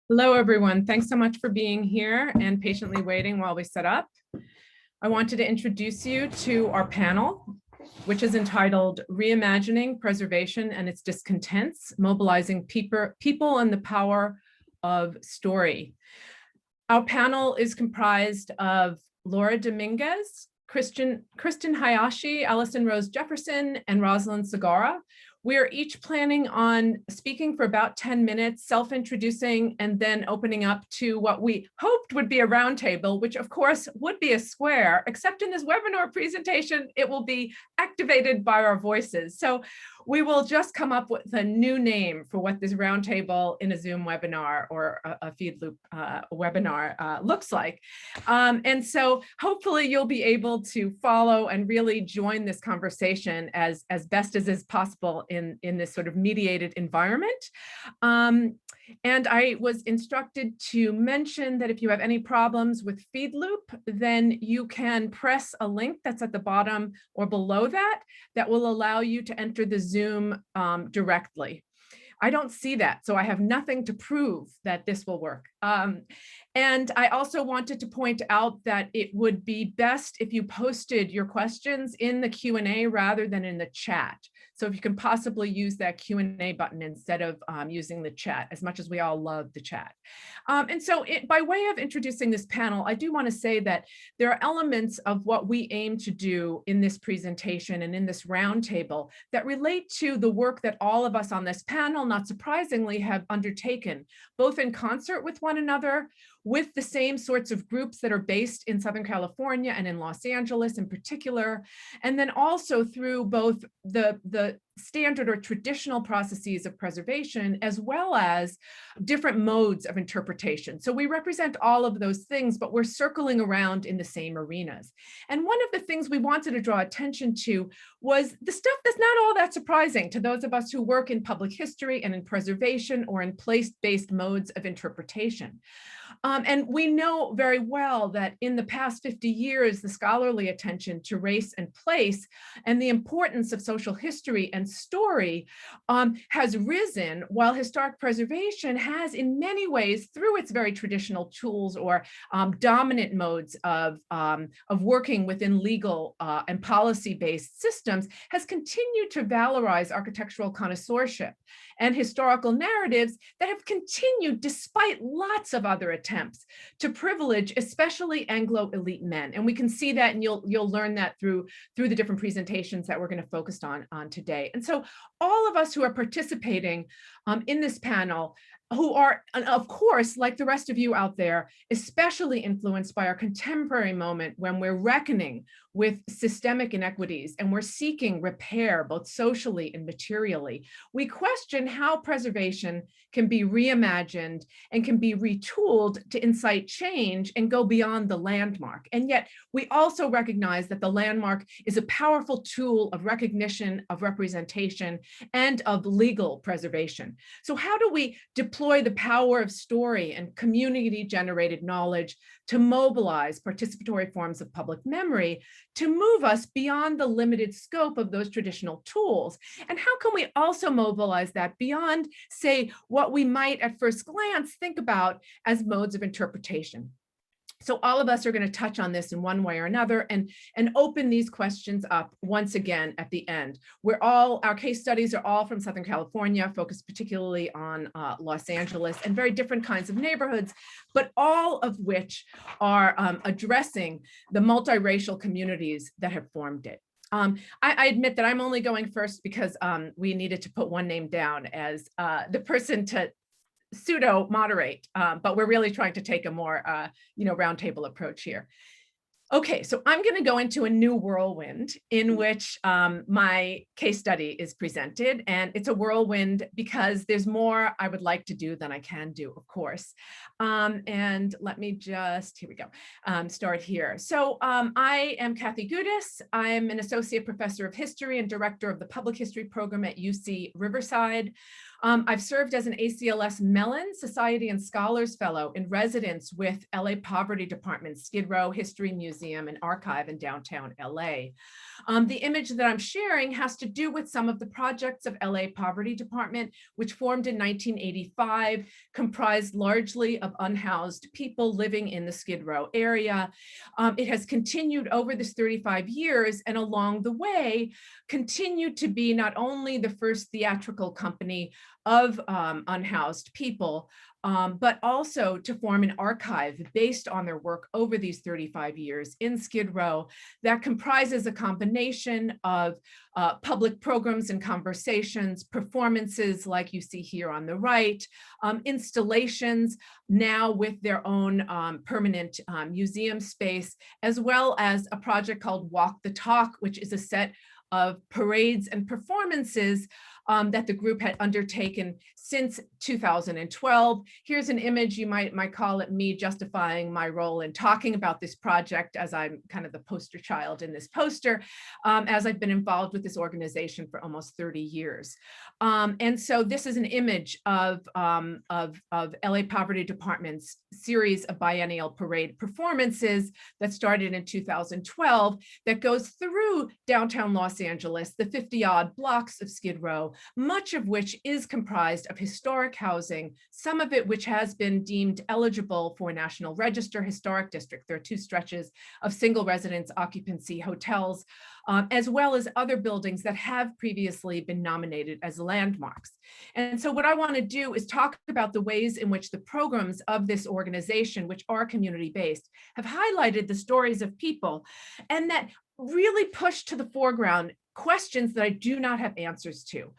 Hello, everyone. Thanks so much for being here and patiently waiting while we set up. I wanted to introduce you to our panel, which is entitled Reimagining Preservation and its Discontents, Mobilizing People and the Power of Story. Our panel is comprised of Laura Dominguez, Kristen Hayashi, Allison Rose Jefferson, and Rosalind Segara. We are each planning on speaking for about 10 minutes, self-introducing, and then opening up to what we hoped would be a roundtable, which of course would be a square, except in this webinar presentation, it will be activated by our voices. So we will just come up with a new name for what this roundtable in a Zoom webinar or a feed loop webinar looks like. And so hopefully you'll be able to follow and really join this conversation as best as is possible in this sort of mediated environment. And I was instructed to mention that if you have any problems with feed loop, then you can press a link that's at the bottom or below that will allow you to enter the Zoom directly. I don't see that, so I have nothing to prove that this will work. And I also wanted to point out that it would be best if you posted your questions in the Q&A rather than in the chat. So if you can possibly use that Q&A button instead of using the chat, as much as we all love the chat. And so by way of introducing this panel, I do want to say that there are elements of what we aim to do in this presentation and in this roundtable that relate to the work that all of us on this panel, not surprisingly, have undertaken, both in concert with one another, with the same sorts of groups that are based in Southern California and in Los Angeles in particular, and then also through both the standard or traditional processes of preservation, as well as different modes of interpretation. So we represent all of those things, but we're circling around in the same arenas. And one of the things we wanted to draw attention to was the stuff that's not all that surprising to those of us who work in public history and in preservation or in place-based modes of interpretation. And we know very well that in the past 50 years, the scholarly attention to race and place and the importance of social history and story has risen, while historic preservation has in many ways, through its very traditional tools or dominant modes of working within legal and policy-based systems, has continued to valorize architectural connoisseurship and historical narratives that have continued despite lots of other attempts to privilege especially Anglo elite men. And we can see that, and you'll learn that through the different presentations that we're going to focus on today. And so all of us who are participating in this panel, who are, of course, like the rest of you out there, especially influenced by our contemporary moment when we're reckoning with systemic inequities and we're seeking repair both socially and materially, we question how preservation can be reimagined and can be retooled to incite change and go beyond the landmark. And yet we also recognize that the landmark is a powerful tool of recognition, of representation, and of legal preservation. So how do we deploy the power of story and community-generated knowledge to mobilize participatory forms of public memory to move us beyond the limited scope of those traditional tools? And how can we also mobilize that beyond, say, what we might at first glance think about as modes of interpretation? So all of us are going to touch on this in one way or another and open these questions up once again at the end. Our case studies are all from Southern California, focused particularly on Los Angeles and very different kinds of neighborhoods, but all of which are addressing the multiracial communities that have formed it. I admit that I'm only going first because we needed to put one name down as the person to pseudo moderate, but we're really trying to take a more, roundtable approach here. Okay, so I'm going to go into a new whirlwind in which my case study is presented, and it's a whirlwind because there's more I would like to do than I can do, of course. And let me just, here we go, start here. So I am Kathy Gudis. I'm an associate professor of history and director of the public history program at UC Riverside. I've served as an ACLS Mellon Society and Scholars Fellow in residence with LA Poverty Department, Skid Row History Museum and Archive in downtown LA. The image that I'm sharing has to do with some of the projects of LA Poverty Department, which formed in 1985, comprised largely of unhoused people living in the Skid Row area. It has continued over this 35 years, and along the way, continued to be not only the first theatrical company of unhoused people, but also to form an archive based on their work over these 35 years in Skid Row that comprises a combination of public programs and conversations, performances like you see here on the right, installations now with their own permanent museum space, as well as a project called Walk the Talk, which is a set of parades and performances that the group had undertaken since 2012. Here's an image, you might call it me justifying my role in talking about this project, as I'm kind of the poster child in this poster, as I've been involved with this organization for almost 30 years. And so this is an image of LA Poverty Department's series of biennial parade performances that started in 2012 that goes through downtown Los Angeles, the 50-odd blocks of Skid Row, much of which is comprised of historic housing, some of it which has been deemed eligible for National Register Historic District. There are two stretches of single residence occupancy hotels, as well as other buildings that have previously been nominated as landmarks. And so what I want to do is talk about the ways in which the programs of this organization, which are community-based, have highlighted the stories of people and that really push to the foreground questions that I do not have answers to.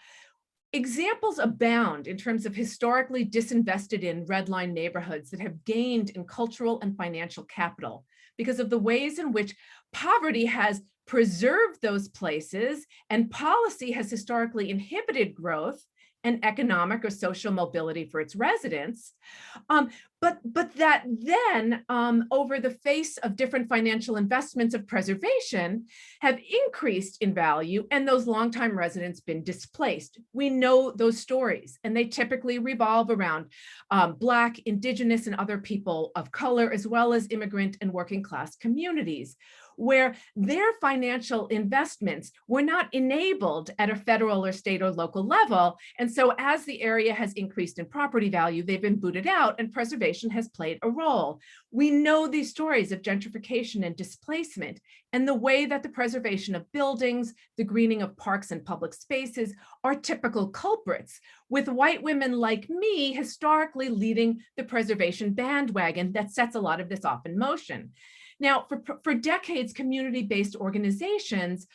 Examples abound in terms of historically disinvested in red line neighborhoods that have gained in cultural and financial capital because of the ways in which poverty has preserved those places and policy has historically inhibited growth and economic or social mobility for its residents, but that then over the face of different financial investments of preservation have increased in value and those longtime residents been displaced. We know those stories and they typically revolve around Black, Indigenous, and other people of color, as well as immigrant and working class communities, where their financial investments were not enabled at a federal or state or local level. And so as the area has increased in property value, they've been booted out and preservation has played a role. We know these stories of gentrification and displacement and the way that the preservation of buildings, the greening of parks and public spaces are typical culprits, with white women like me historically leading the preservation bandwagon that sets a lot of this off in motion. Now, for decades, community-based organizations,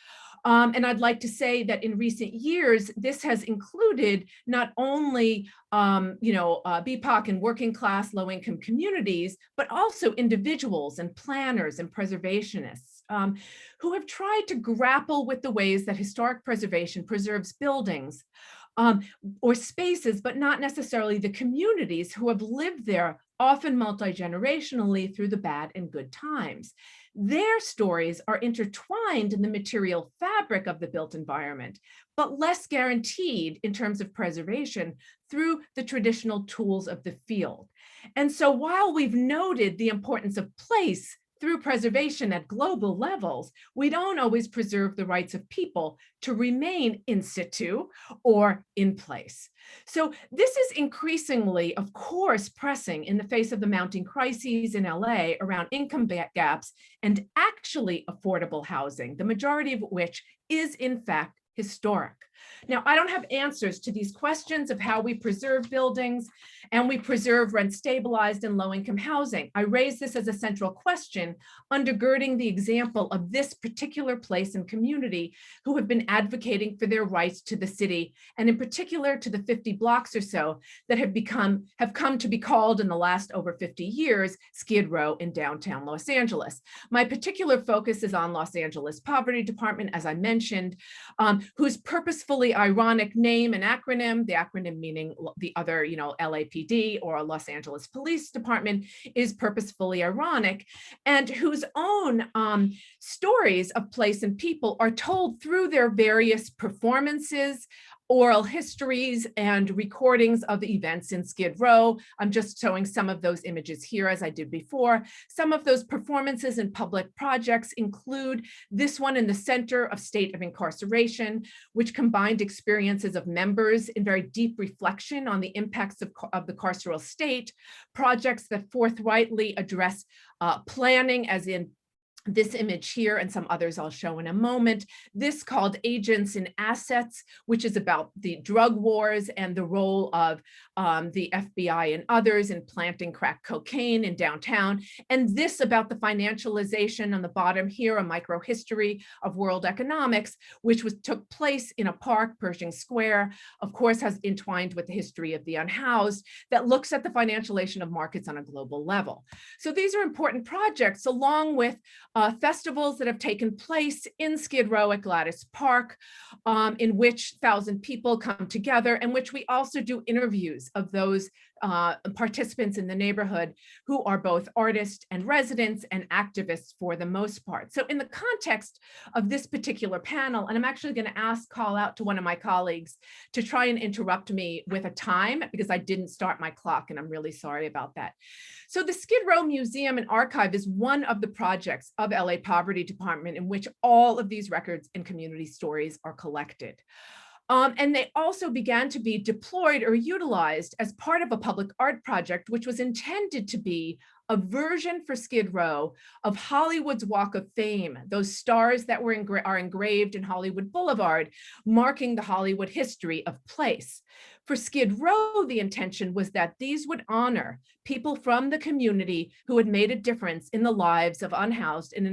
and I'd like to say that in recent years, this has included not only BIPOC and working class low-income communities, but also individuals and planners and preservationists who have tried to grapple with the ways that historic preservation preserves buildings or spaces, but not necessarily the communities who have lived there, often multi-generationally through the bad and good times. Their stories are intertwined in the material fabric of the built environment, but less guaranteed in terms of preservation through the traditional tools of the field. And so while we've noted the importance of place through preservation at global levels, we don't always preserve the rights of people to remain in situ or in place. So this is increasingly, of course, pressing in the face of the mounting crises in LA around income gaps and actually affordable housing, the majority of which is in fact historic. Now, I don't have answers to these questions of how we preserve buildings and we preserve rent stabilized and low-income housing. I raise this as a central question undergirding the example of this particular place and community who have been advocating for their rights to the city, and in particular to the 50 blocks or so that have come to be called in the last over 50 years Skid Row in downtown Los Angeles. My particular focus is on Los Angeles Poverty Department, as I mentioned, whose purposefully ironic name and acronym, the acronym meaning the other, LAPD or Los Angeles Police Department, is purposefully ironic, and whose own stories of place and people are told through their various performances, oral histories and recordings of events in Skid Row. I'm just showing some of those images here as I did before. Some of those performances and public projects include this one in the center of State of Incarceration, which combined experiences of members in very deep reflection on the impacts of the carceral state, projects that forthrightly address planning, as in this image here and some others I'll show in a moment. This called Agents and Assets, which is about the drug wars and the role of the FBI and others in planting crack cocaine in downtown. And this about the financialization on the bottom here, a microhistory of world economics, which took place in a park, Pershing Square, of course, has entwined with the history of the unhoused that looks at the financialization of markets on a global level. So these are important projects, along with festivals that have taken place in Skid Row at Gladys Park, in which 1,000 people come together, and which we also do interviews of those participants in the neighborhood who are both artists and residents and activists for the most part. So in the context of this particular panel, and I'm actually going to call out to one of my colleagues to try and interrupt me with a time, because I didn't start my clock, and I'm really sorry about that. So the Skid Row Museum and Archive is one of the projects of LA Poverty Department in which all of these records and community stories are collected. And they also began to be deployed or utilized as part of a public art project, which was intended to be a version for Skid Row of Hollywood's Walk of Fame, those stars that are engraved in Hollywood Boulevard, marking the Hollywood history of place. For Skid Row, the intention was that these would honor people from the community who had made a difference in the lives of unhoused and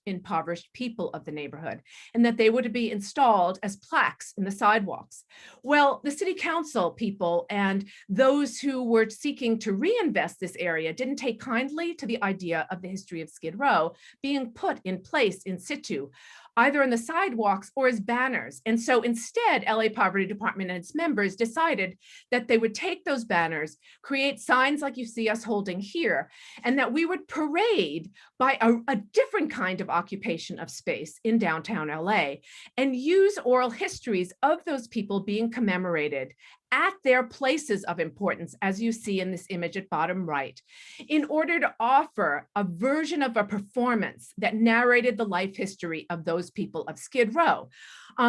impoverished people of the neighborhood, and that they would be installed as plaques in the sidewalks. Well, the city council people and those who were seeking to reinvest this area didn't take kindly to the idea of the history of Skid Row being put in place in situ, either on the sidewalks or as banners. And so instead, LA Poverty Department and its members decided that they would take those banners, create signs like you see us holding here, and that we would parade by a different kind of occupation of space in downtown LA and use oral histories of those people being commemorated at their places of importance, as you see in this image at bottom right, in order to offer a version of a performance that narrated the life history of those people of Skid Row.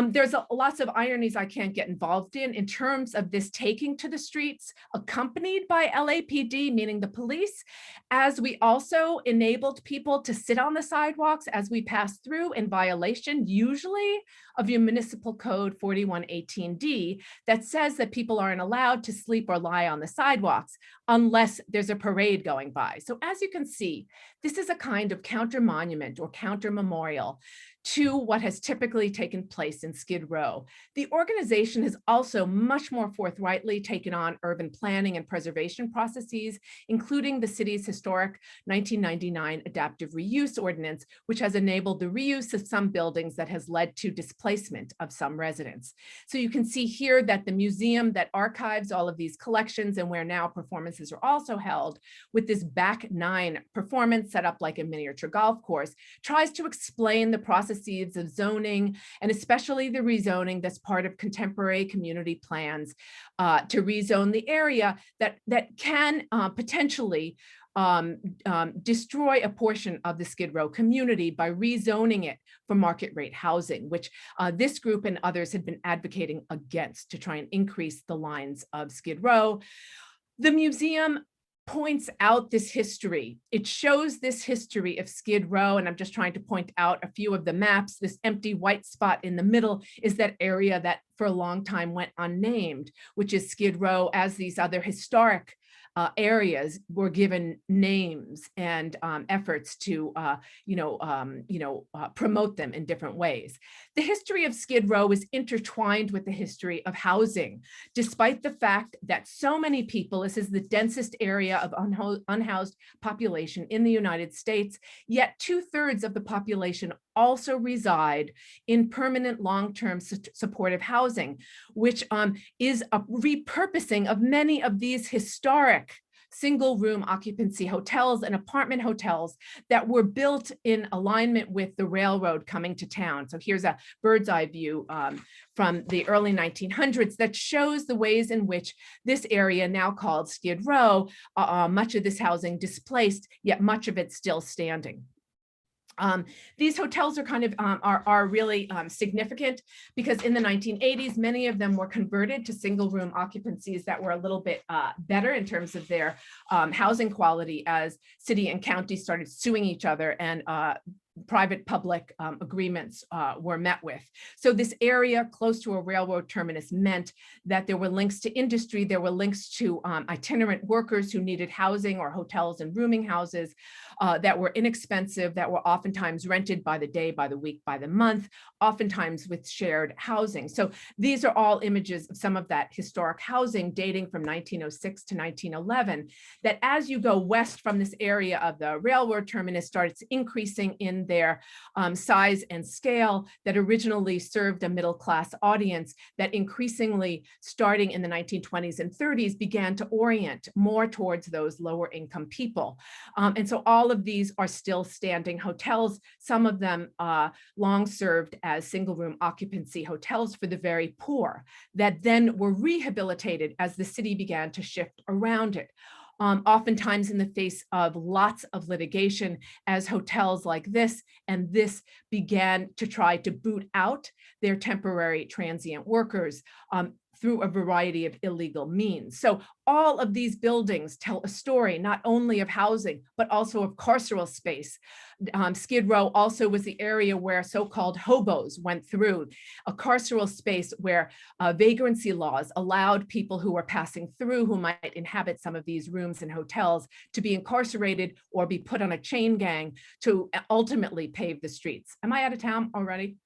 There's lots of ironies I can't get involved in terms of this taking to the streets, accompanied by LAPD, meaning the police, as we also enabled people to sit on the sidewalks as we passed through in violation, usually of your municipal code 4118D, that says that people aren't allowed to sleep or lie on the sidewalks unless there's a parade going by. So as you can see, this is a kind of counter monument or counter memorial to what has typically taken place in Skid Row. The organization has also much more forthrightly taken on urban planning and preservation processes, including the city's historic 1999 adaptive reuse ordinance, which has enabled the reuse of some buildings that has led to displacement of some residents. So you can see here that the museum that archives all of these collections and where now performances are also held, with this back nine performance set up like a miniature golf course, tries to explain the processes of zoning, and especially the rezoning that's part of contemporary community plans to rezone the area that can potentially destroy a portion of the Skid Row community by rezoning it for market rate housing, which this group and others had been advocating against to try and increase the lines of Skid Row. The museum points out this history. It shows this history of Skid Row, and I'm just trying to point out a few of the maps. This empty white spot in the middle is that area that for a long time went unnamed, which is Skid Row, as these other historic areas were given names and efforts to, promote them in different ways. The history of Skid Row is intertwined with the history of housing, despite the fact that so many people, this is the densest area of unhoused population in the United States, yet 2/3 of the population also reside in permanent long-term supportive housing, which is a repurposing of many of these historic single room occupancy hotels and apartment hotels that were built in alignment with the railroad coming to town. So here's a bird's eye view from the early 1900s that shows the ways in which this area, now called Skid Row, much of this housing displaced, yet much of it still standing. These hotels are kind of are really significant because in the 1980s, many of them were converted to single room occupancies that were a little bit better in terms of their housing quality as city and county started suing each other and private public agreements were met with. So this area close to a railroad terminus meant that there were links to industry, there were links to itinerant workers who needed housing or hotels and rooming houses that were inexpensive, that were oftentimes rented by the day, by the week, by the month, oftentimes with shared housing. So these are all images of some of that historic housing dating from 1906 to 1911, that as you go west from this area of the railroad terminus starts increasing in their size and scale, that originally served a middle-class audience, that increasingly starting in the 1920s and 30s began to orient more towards those lower income people. And so all of these are still standing hotels, some of them long served as single room occupancy hotels for the very poor, that then were rehabilitated as the city began to shift around it. Oftentimes in the face of lots of litigation, as hotels like this and this began to try to boot out their temporary transient workers through a variety of illegal means. So all of these buildings tell a story, not only of housing, but also of carceral space. Skid Row also was the area where so-called hobos went through, a carceral space where vagrancy laws allowed people who were passing through, who might inhabit some of these rooms and hotels, to be incarcerated or be put on a chain gang to ultimately pave the streets. Am I out of town already?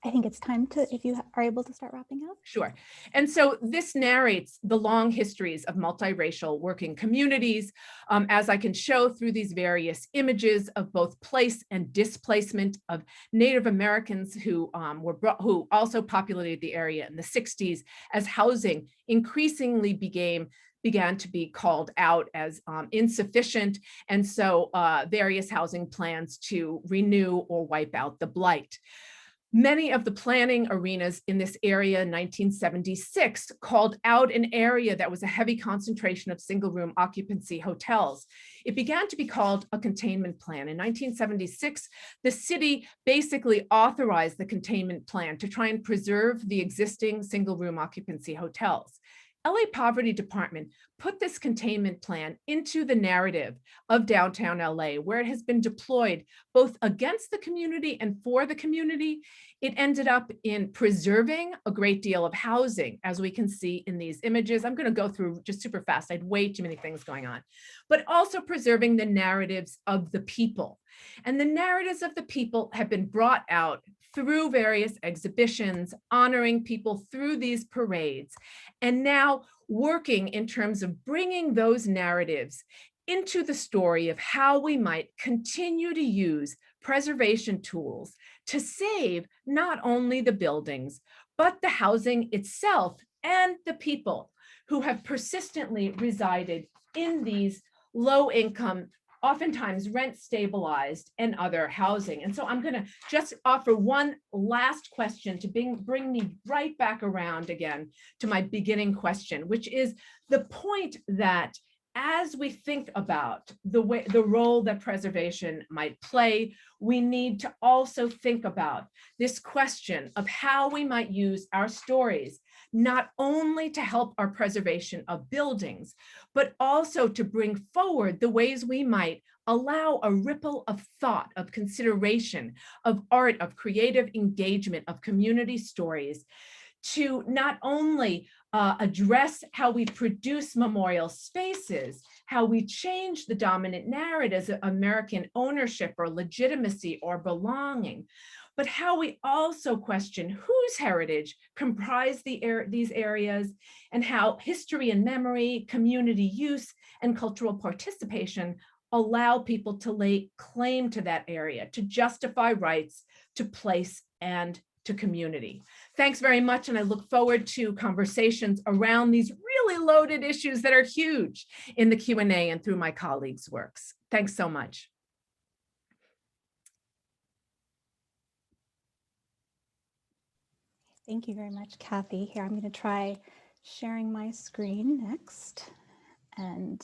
I think it's time to, if you are able to start wrapping up. Sure. And so this narrates the long histories of multiracial working communities, as I can show through these various images of both place and displacement of Native Americans who who also populated the area in the 60s as housing increasingly began to be called out as insufficient, and so various housing plans to renew or wipe out the blight. Many of the planning arenas in this area in 1976 called out an area that was a heavy concentration of single room occupancy hotels. It began to be called a containment plan. In 1976, the city basically authorized the containment plan to try and preserve the existing single room occupancy hotels. LA Poverty Department put this containment plan into the narrative of downtown LA, where it has been deployed both against the community and for the community. It ended up in preserving a great deal of housing, as we can see in these images. I'm going to go through just super fast. I had way too many things going on, but also preserving the narratives of the people. And the narratives of the people have been brought out through various exhibitions, honoring people through these parades, and now working in terms of bringing those narratives into the story of how we might continue to use preservation tools to save not only the buildings, but the housing itself and the people who have persistently resided in these low-income, oftentimes rent stabilized and other housing. And so I'm going to just offer one last question to bring me right back around again to my beginning question, which is the point that as we think about the role that preservation might play, we need to also think about this question of how we might use our stories, not only to help our preservation of buildings, but also to bring forward the ways we might allow a ripple of thought, of consideration, of art, of creative engagement, of community stories, to not only address how we produce memorial spaces, how we change the dominant narratives of American ownership or legitimacy or belonging, but how we also question whose heritage comprise these areas, and how history and memory, community use, and cultural participation allow people to lay claim to that area, to justify rights to place and to community. Thanks very much, and I look forward to conversations around these really really loaded issues that are huge in the Q&A and through my colleagues' works. Thanks so much. Thank you very much, Kathy. Here, I'm going to try sharing my screen next. And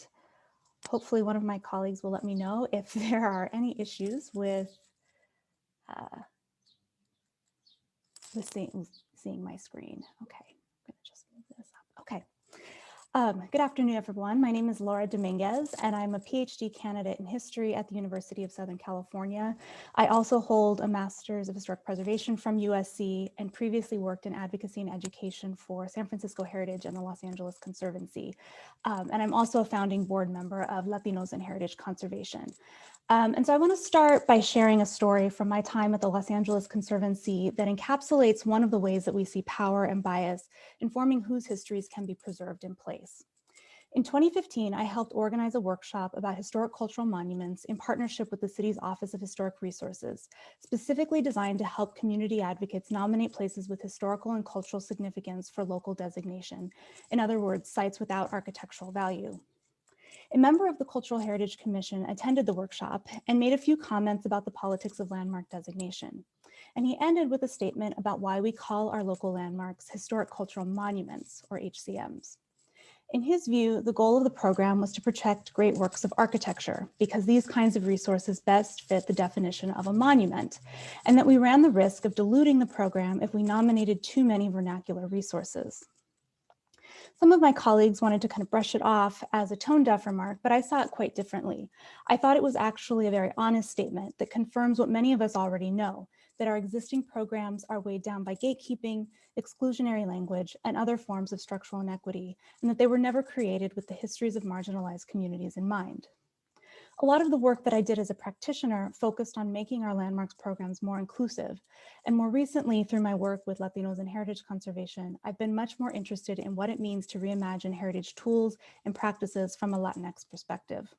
hopefully one of my colleagues will let me know if there are any issues with seeing my screen. Okay, I'm going to just move this up. Okay. Good afternoon, everyone. My name is Laura Dominguez, and I'm a PhD candidate in history at the University of Southern California. I also hold a Master's of Historic Preservation from USC and previously worked in advocacy and education for San Francisco Heritage and the Los Angeles Conservancy. And I'm also a founding board member of Latinos in Heritage Conservation. And so I want to start by sharing a story from my time at the Los Angeles Conservancy that encapsulates one of the ways that we see power and bias informing whose histories can be preserved in place. In 2015, I helped organize a workshop about historic cultural monuments in partnership with the city's Office of Historic Resources, specifically designed to help community advocates nominate places with historical and cultural significance for local designation. In other words, sites without architectural value. A member of the Cultural Heritage Commission attended the workshop and made a few comments about the politics of landmark designation. And he ended with a statement about why we call our local landmarks historic cultural monuments, or HCMs. In his view, the goal of the program was to protect great works of architecture because these kinds of resources best fit the definition of a monument, and that we ran the risk of diluting the program if we nominated too many vernacular resources. Some of my colleagues wanted to kind of brush it off as a tone-deaf remark, but I saw it quite differently. I thought it was actually a very honest statement that confirms what many of us already know, that our existing programs are weighed down by gatekeeping, exclusionary language, and other forms of structural inequity, and that they were never created with the histories of marginalized communities in mind. A lot of the work that I did as a practitioner focused on making our landmarks programs more inclusive. And more recently, through my work with Latinos in Heritage Conservation, I've been much more interested in what it means to reimagine heritage tools and practices from a Latinx perspective.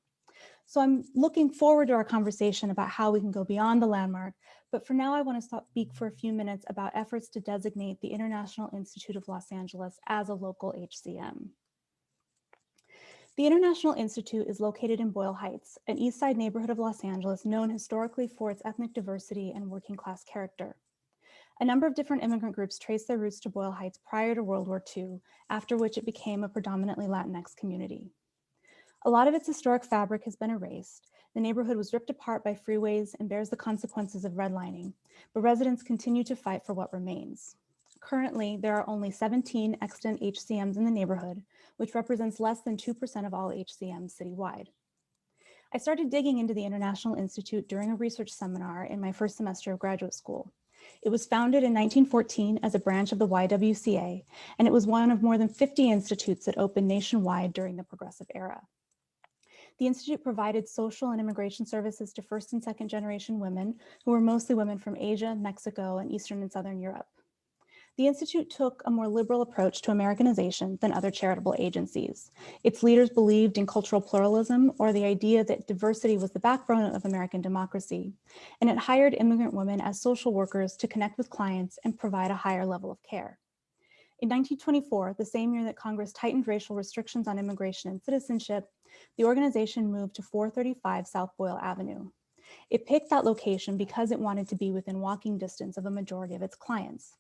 So I'm looking forward to our conversation about how we can go beyond the landmark, but for now I want to speak for a few minutes about efforts to designate the International Institute of Los Angeles as a local HCM. The International Institute is located in Boyle Heights, an East Side neighborhood of Los Angeles known historically for its ethnic diversity and working class character. A number of different immigrant groups trace their roots to Boyle Heights prior to World War II, after which it became a predominantly Latinx community. A lot of its historic fabric has been erased. The neighborhood was ripped apart by freeways and bears the consequences of redlining, but residents continue to fight for what remains. Currently, there are only 17 extant HCMs in the neighborhood, which represents less than 2% of all HCMs citywide. I started digging into the International Institute during a research seminar in my first semester of graduate school. It was founded in 1914 as a branch of the YWCA, and it was one of more than 50 institutes that opened nationwide during the Progressive Era. The Institute provided social and immigration services to first and second generation women, who were mostly women from Asia, Mexico, and Eastern and Southern Europe. The Institute took a more liberal approach to Americanization than other charitable agencies. Its leaders believed in cultural pluralism, or the idea that diversity was the backbone of American democracy, and it hired immigrant women as social workers to connect with clients and provide a higher level of care. In 1924, the same year that Congress tightened racial restrictions on immigration and citizenship, the organization moved to 435 South Boyle Avenue. It picked that location because it wanted to be within walking distance of a majority of its clients.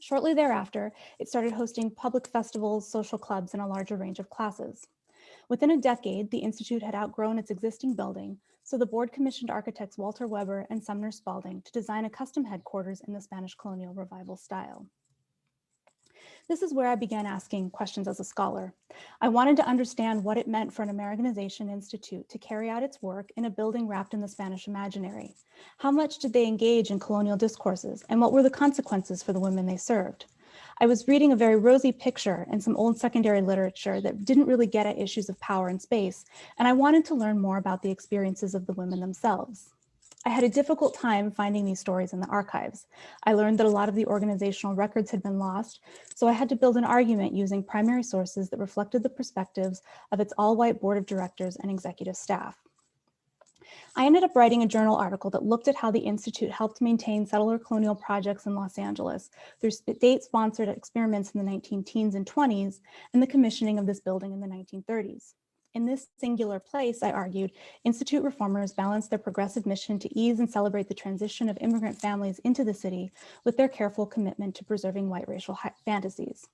Shortly thereafter, it started hosting public festivals, social clubs, and a larger range of classes. Within a decade, the Institute had outgrown its existing building, so the board commissioned architects Walter Weber and Sumner Spalding to design a custom headquarters in the Spanish colonial revival style. This is where I began asking questions as a scholar. I wanted to understand what it meant for an Americanization institute to carry out its work in a building wrapped in the Spanish imaginary. How much did they engage in colonial discourses, and what were the consequences for the women they served? I was reading a very rosy picture and some old secondary literature that didn't really get at issues of power and space, and I wanted to learn more about the experiences of the women themselves. I had a difficult time finding these stories in the archives. I learned that a lot of the organizational records had been lost, so I had to build an argument using primary sources that reflected the perspectives of its all-white board of directors and executive staff. I ended up writing a journal article that looked at how the Institute helped maintain settler colonial projects in Los Angeles through state-sponsored experiments in the 19-teens and 20s and the commissioning of this building in the 1930s. In this singular place, I argued, Institute reformers balanced their progressive mission to ease and celebrate the transition of immigrant families into the city with their careful commitment to preserving white racial fantasies.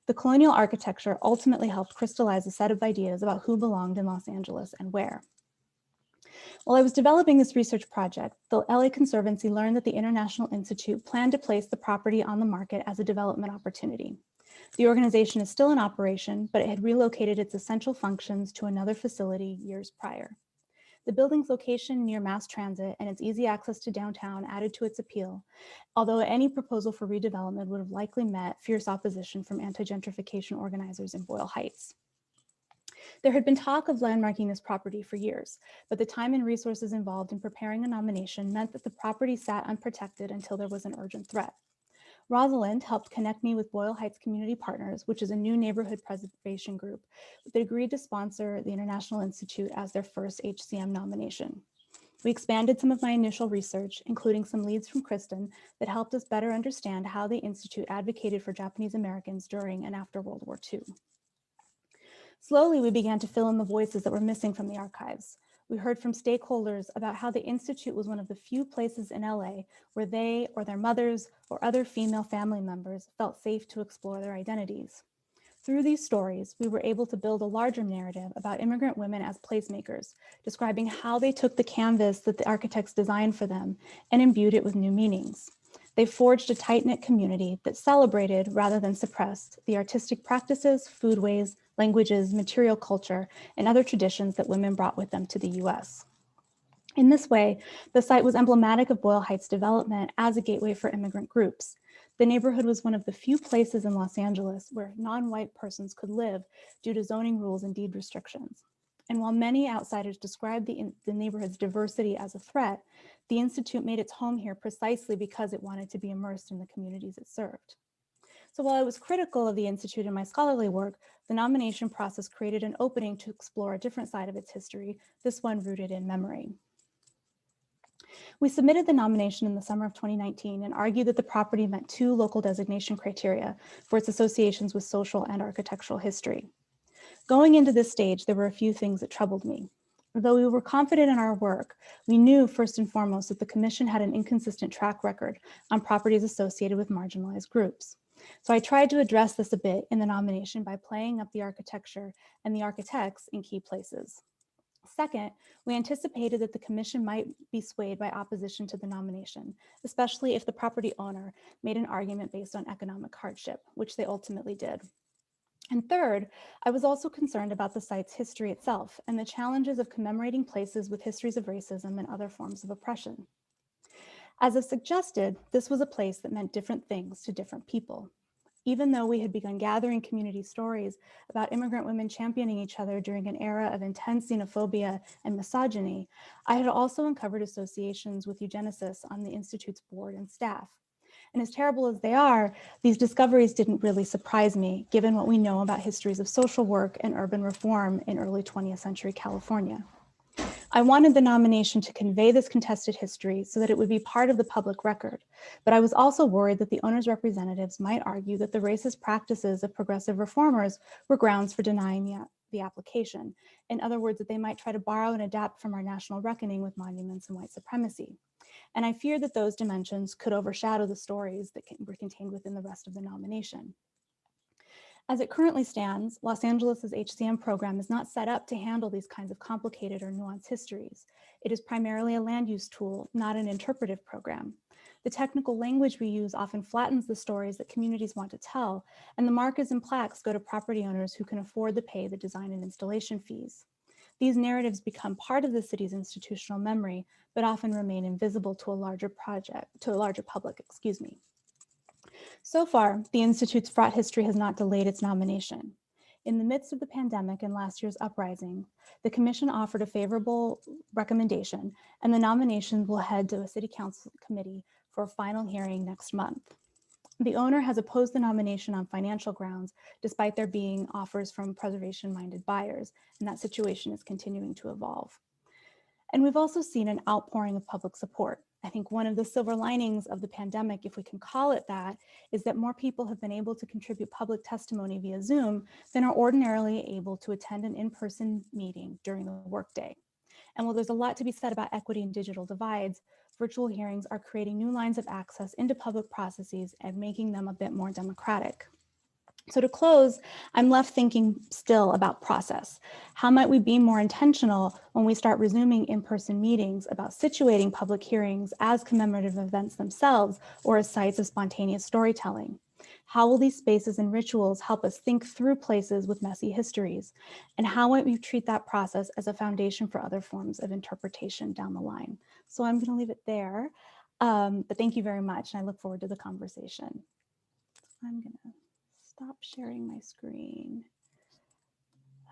The colonial architecture ultimately helped crystallize a set of ideas about who belonged in Los Angeles and where. While I was developing this research project, the LA Conservancy learned that the International Institute planned to place the property on the market as a development opportunity. The organization is still in operation, but it had relocated its essential functions to another facility years prior. The building's location near mass transit and its easy access to downtown added to its appeal, although any proposal for redevelopment would have likely met fierce opposition from anti-gentrification organizers in Boyle Heights. There had been talk of landmarking this property for years, but the time and resources involved in preparing a nomination meant that the property sat unprotected until there was an urgent threat. Rosalind helped connect me with Boyle Heights Community Partners, which is a new neighborhood preservation group that agreed to sponsor the International Institute as their first HCM nomination. We expanded some of my initial research, including some leads from Kristen that helped us better understand how the Institute advocated for Japanese Americans during and after World War II. Slowly, we began to fill in the voices that were missing from the archives. We heard from stakeholders about how the Institute was one of the few places in LA where they or their mothers or other female family members felt safe to explore their identities. Through these stories, we were able to build a larger narrative about immigrant women as placemakers, describing how they took the canvas that the architects designed for them and imbued it with new meanings. They forged a tight-knit community that celebrated rather than suppressed the artistic practices, foodways, languages, material culture, and other traditions that women brought with them to the US. In this way, the site was emblematic of Boyle Heights development as a gateway for immigrant groups. The neighborhood was one of the few places in Los Angeles where non-white persons could live due to zoning rules and deed restrictions. And while many outsiders described the neighborhood's diversity as a threat, the Institute made its home here precisely because it wanted to be immersed in the communities it served. So while I was critical of the Institute in my scholarly work, the nomination process created an opening to explore a different side of its history, this one rooted in memory. We submitted the nomination in the summer of 2019 and argued that the property met two local designation criteria for its associations with social and architectural history. Going into this stage, there were a few things that troubled me. Though we were confident in our work, we knew first and foremost that the Commission had an inconsistent track record on properties associated with marginalized groups. So I tried to address this a bit in the nomination by playing up the architecture and the architects in key places. Second, we anticipated that the Commission might be swayed by opposition to the nomination, especially if the property owner made an argument based on economic hardship, which they ultimately did. And third, I was also concerned about the site's history itself and the challenges of commemorating places with histories of racism and other forms of oppression. As I've suggested, this was a place that meant different things to different people. Even though we had begun gathering community stories about immigrant women championing each other during an era of intense xenophobia and misogyny, I had also uncovered associations with eugenicists on the Institute's board and staff. And as terrible as they are, these discoveries didn't really surprise me, given what we know about histories of social work and urban reform in early 20th century California. I wanted the nomination to convey this contested history so that it would be part of the public record, but I was also worried that the owner's representatives might argue that the racist practices of progressive reformers were grounds for denying the application. In other words, that they might try to borrow and adapt from our national reckoning with monuments and white supremacy. And I feared that those dimensions could overshadow the stories that were contained within the rest of the nomination. As it currently stands, Los Angeles's HCM program is not set up to handle these kinds of complicated or nuanced histories. It is primarily a land use tool, not an interpretive program. The technical language we use often flattens the stories that communities want to tell, and the markers and plaques go to property owners who can afford to pay the design and installation fees. These narratives become part of the city's institutional memory, but often remain invisible to a larger public. So far, the Institute's fraught history has not delayed its nomination. In the midst of the pandemic and last year's uprising, the Commission offered a favorable recommendation, and the nomination will head to a City Council committee for a final hearing next month. The owner has opposed the nomination on financial grounds, despite there being offers from preservation-minded buyers, and that situation is continuing to evolve. And we've also seen an outpouring of public support. I think one of the silver linings of the pandemic, if we can call it that, is that more people have been able to contribute public testimony via Zoom than are ordinarily able to attend an in-person meeting during the workday. And while there's a lot to be said about equity and digital divides, virtual hearings are creating new lines of access into public processes and making them a bit more democratic. So to close, I'm left thinking still about process. How might we be more intentional when we start resuming in-person meetings about situating public hearings as commemorative events themselves or as sites of spontaneous storytelling? How will these spaces and rituals help us think through places with messy histories? And how might we treat that process as a foundation for other forms of interpretation down the line? So I'm going to leave it there, but thank you very much, and I look forward to the conversation. I'm going to stop sharing my screen.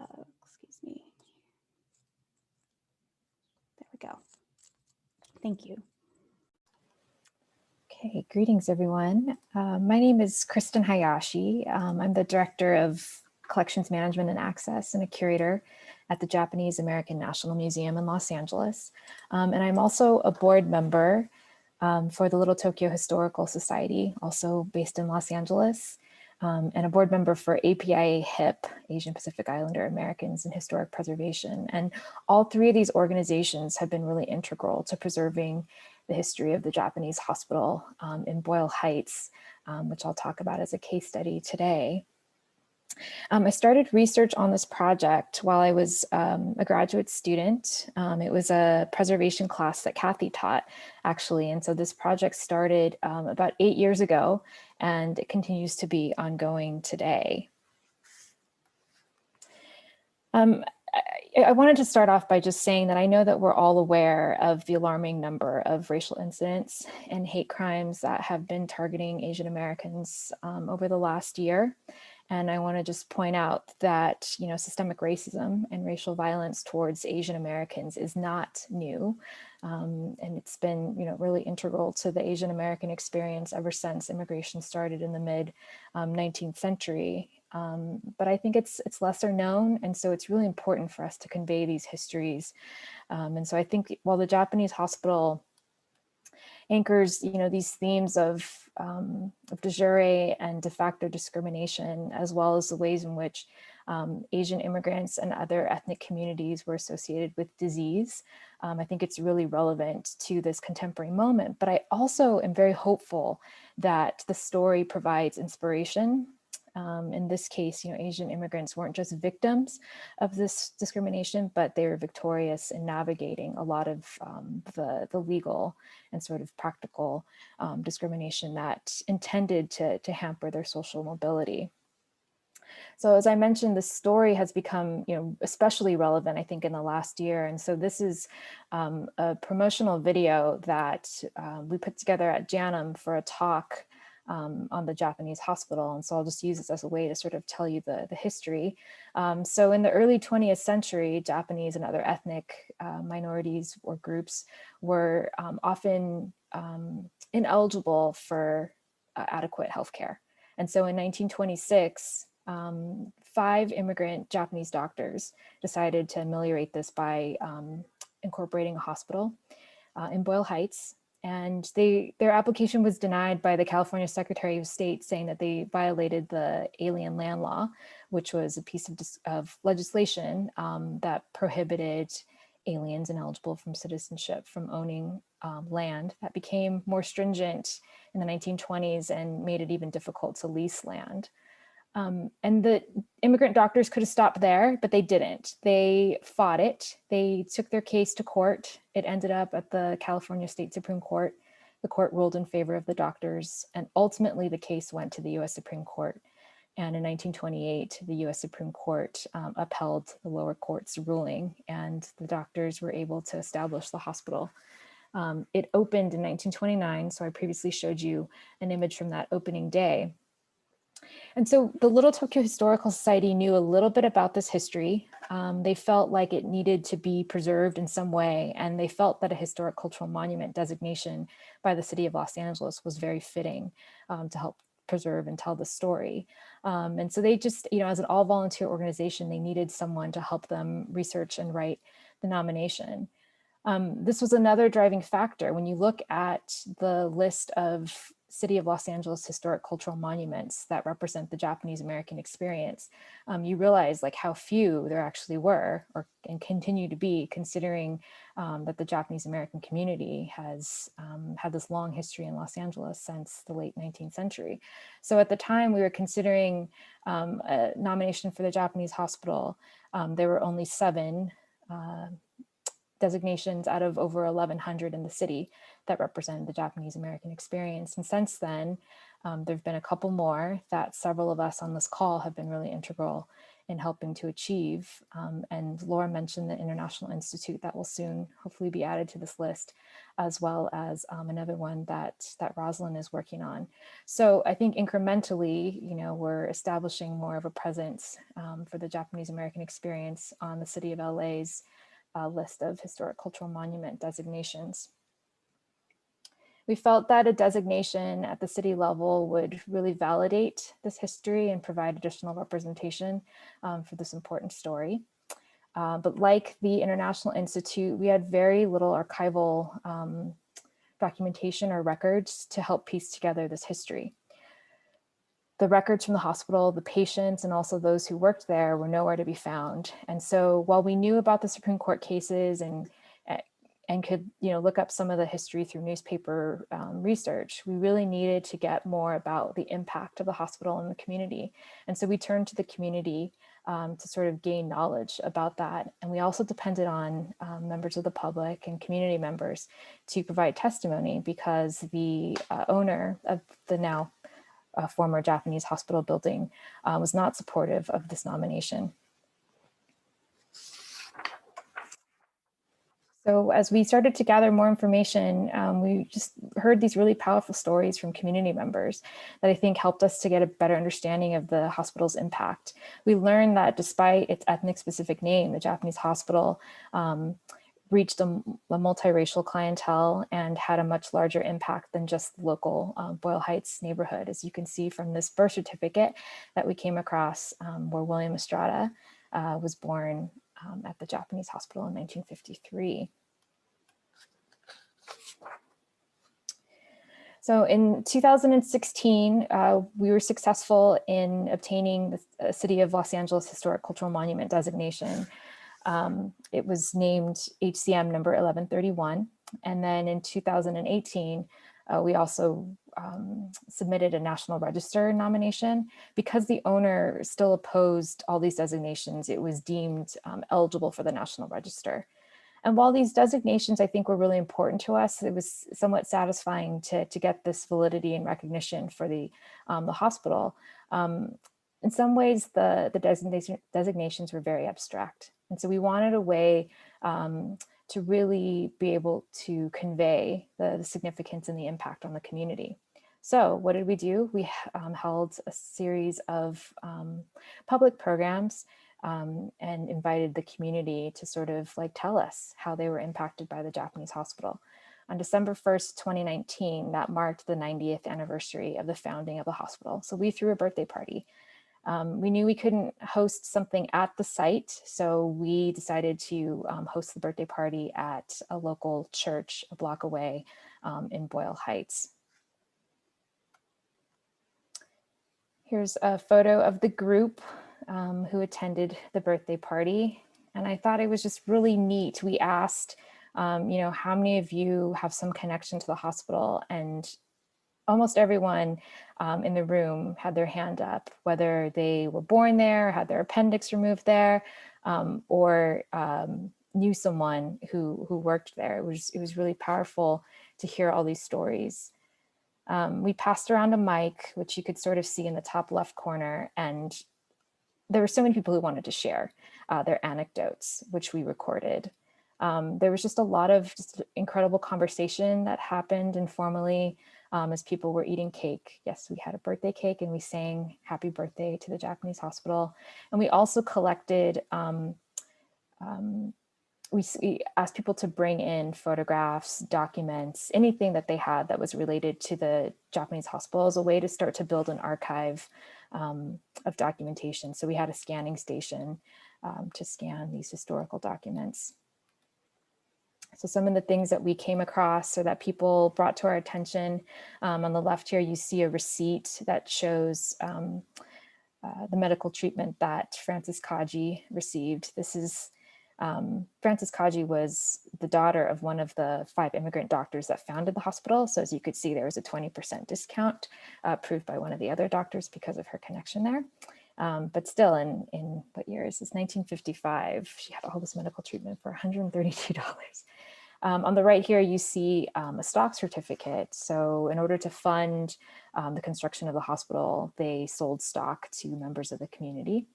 Excuse me. There we go. Thank you. Okay, greetings everyone. My name is Kristen Hayashi. I'm the Director of Collections Management and Access and a curator at the Japanese American National Museum in Los Angeles. And I'm also a board member for the Little Tokyo Historical Society, also based in Los Angeles. And a board member for APIA HIP, Asian Pacific Islander Americans in Historic Preservation. And all three of these organizations have been really integral to preserving the history of the Japanese hospital in Boyle Heights, which I'll talk about as a case study today. I started research on this project while I was a graduate student. It was a preservation class that Kathy taught, actually. And so this project started about 8 years ago, and it continues to be ongoing today. I wanted to start off by just saying that I know that we're all aware of the alarming number of racial incidents and hate crimes that have been targeting Asian Americans over the last year. And I want to just point out that, you know, systemic racism and racial violence towards Asian Americans is not new. And it's been, you know, really integral to the Asian American experience ever since immigration started in the mid 19th century. But I think it's lesser known. And so it's really important for us to convey these histories. And so I think while the Japanese hospital anchors, you know, these themes of de jure and de facto discrimination, as well as the ways in which Asian immigrants and other ethnic communities were associated with disease. I think it's really relevant to this contemporary moment, but I also am very hopeful that the story provides inspiration. In this case, you know, Asian immigrants weren't just victims of this discrimination, but they were victorious in navigating a lot of the legal and sort of practical discrimination that intended to hamper their social mobility. So as I mentioned, the story has become, you know, especially relevant, I think, in the last year. And so this is a promotional video that we put together at JANM for a talk on the Japanese hospital. And so I'll just use this as a way to sort of tell you the history. So in the early 20th century, Japanese and other ethnic minorities or groups were often ineligible for adequate healthcare. And so in 1926, 5 immigrant Japanese doctors decided to ameliorate this by incorporating a hospital in Boyle Heights. And their application was denied by the California Secretary of State, saying that they violated the Alien Land Law, which was a piece of legislation that prohibited aliens ineligible from citizenship from owning land. That became more stringent in the 1920s and made it even difficult to lease land. And the immigrant doctors could have stopped there, but they didn't. They fought it. They took their case to court. It ended up at the California State Supreme Court. The court ruled in favor of the doctors, and ultimately the case went to the US Supreme Court. And in 1928, the US Supreme Court upheld the lower court's ruling, and the doctors were able to establish the hospital. It opened in 1929, so I previously showed you an image from that opening day. And so the Little Tokyo Historical Society knew a little bit about this history. They felt like it needed to be preserved in some way, and they felt that a historic cultural monument designation by the city of Los Angeles was very fitting to help preserve and tell the story. And so they just, you know, as an all-volunteer organization, they needed someone to help them research and write the nomination. This was another driving factor. When you look at the list of City of Los Angeles historic cultural monuments that represent the Japanese American experience, you realize like how few there actually were and continue to be, considering that the Japanese American community has had this long history in Los Angeles since the late 19th century. So at the time we were considering a nomination for the Japanese hospital, there were only 7 designations out of over 1,100 in the city that represent the Japanese American experience. And since then, there've been a couple more that several of us on this call have been really integral in helping to achieve. And Laura mentioned the International Institute that will soon hopefully be added to this list, as well as another one that Rosalind is working on. So I think incrementally, you know, we're establishing more of a presence for the Japanese American experience on the City of LA's list of historic cultural monument designations. We felt that a designation at the city level would really validate this history and provide additional representation for this important story. But like the International Institute, we had very little archival documentation or records to help piece together this history. The records from the hospital, the patients, and also those who worked there were nowhere to be found. And so while we knew about the Supreme Court cases and could, you know, look up some of the history through newspaper research, we really needed to get more about the impact of the hospital in the community. And so we turned to the community to sort of gain knowledge about that. And we also depended on members of the public and community members to provide testimony, because the owner of the now former Japanese hospital building was not supportive of this nomination. So as we started to gather more information, we just heard these really powerful stories from community members that I think helped us to get a better understanding of the hospital's impact. We learned that despite its ethnic specific name, the Japanese hospital reached a multiracial clientele and had a much larger impact than just the local Boyle Heights neighborhood, as you can see from this birth certificate that we came across where William Estrada was born at the Japanese hospital in 1953. So in 2016, we were successful in obtaining the City of Los Angeles Historic Cultural Monument designation. It was named HCM number 1131. And then in 2018, we also submitted a National Register nomination. Because the owner still opposed all these designations, it was deemed eligible for the National Register. And while these designations, I think, were really important to us, it was somewhat satisfying to get this validity and recognition for the hospital. In some ways, the designations were very abstract. And so we wanted a way to really be able to convey the significance and the impact on the community. So what did we do? We held a series of public programs and invited the community to sort of like tell us how they were impacted by the Japanese hospital. On December 1st, 2019, that marked the 90th anniversary of the founding of the hospital. So we threw a birthday party. We knew we couldn't host something at the site, so we decided to host the birthday party at a local church a block away in Boyle Heights. Here's a photo of the group who attended the birthday party. And I thought it was just really neat. We asked, you know, how many of you have some connection to the hospital? And almost everyone in the room had their hand up, whether they were born there, had their appendix removed there, or knew someone who worked there. It was really powerful to hear all these stories. We passed around a mic, which you could sort of see in the top left corner, and there were so many people who wanted to share their anecdotes, which we recorded. There was just a lot of incredible conversation that happened informally as people were eating cake. Yes, we had a birthday cake and we sang happy birthday to the Japanese hospital. And we also collected, we asked people to bring in photographs, documents, anything that they had that was related to the Japanese hospital as a way to start to build an archive of documentation. So we had a scanning station to scan these historical documents. So some of the things that we came across or that people brought to our attention, on the left here, you see a receipt that shows the medical treatment that Frances Kaji received. This is, Frances Kaji was the daughter of one of the 5 immigrant doctors that founded the hospital. So as you could see, there was a 20% discount approved by one of the other doctors because of her connection there. But still, in what year is this? 1955, she had all this medical treatment for $132. On the right here, you see a stock certificate. So in order to fund the construction of the hospital, they sold stock to members of the community.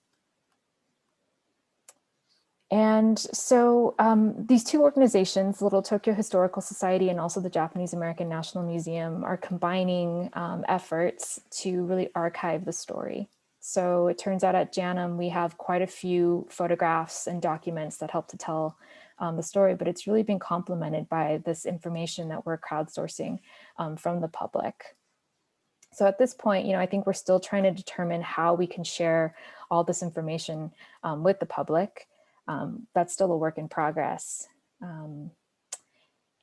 And so these 2 organizations, Little Tokyo Historical Society and also the Japanese American National Museum, are combining efforts to really archive the story. So it turns out at JANM, we have quite a few photographs and documents that help to tell the story, but it's really been complemented by this information that we're crowdsourcing from the public. So at this point, I think we're still trying to determine how we can share all this information with the public. That's still a work in progress.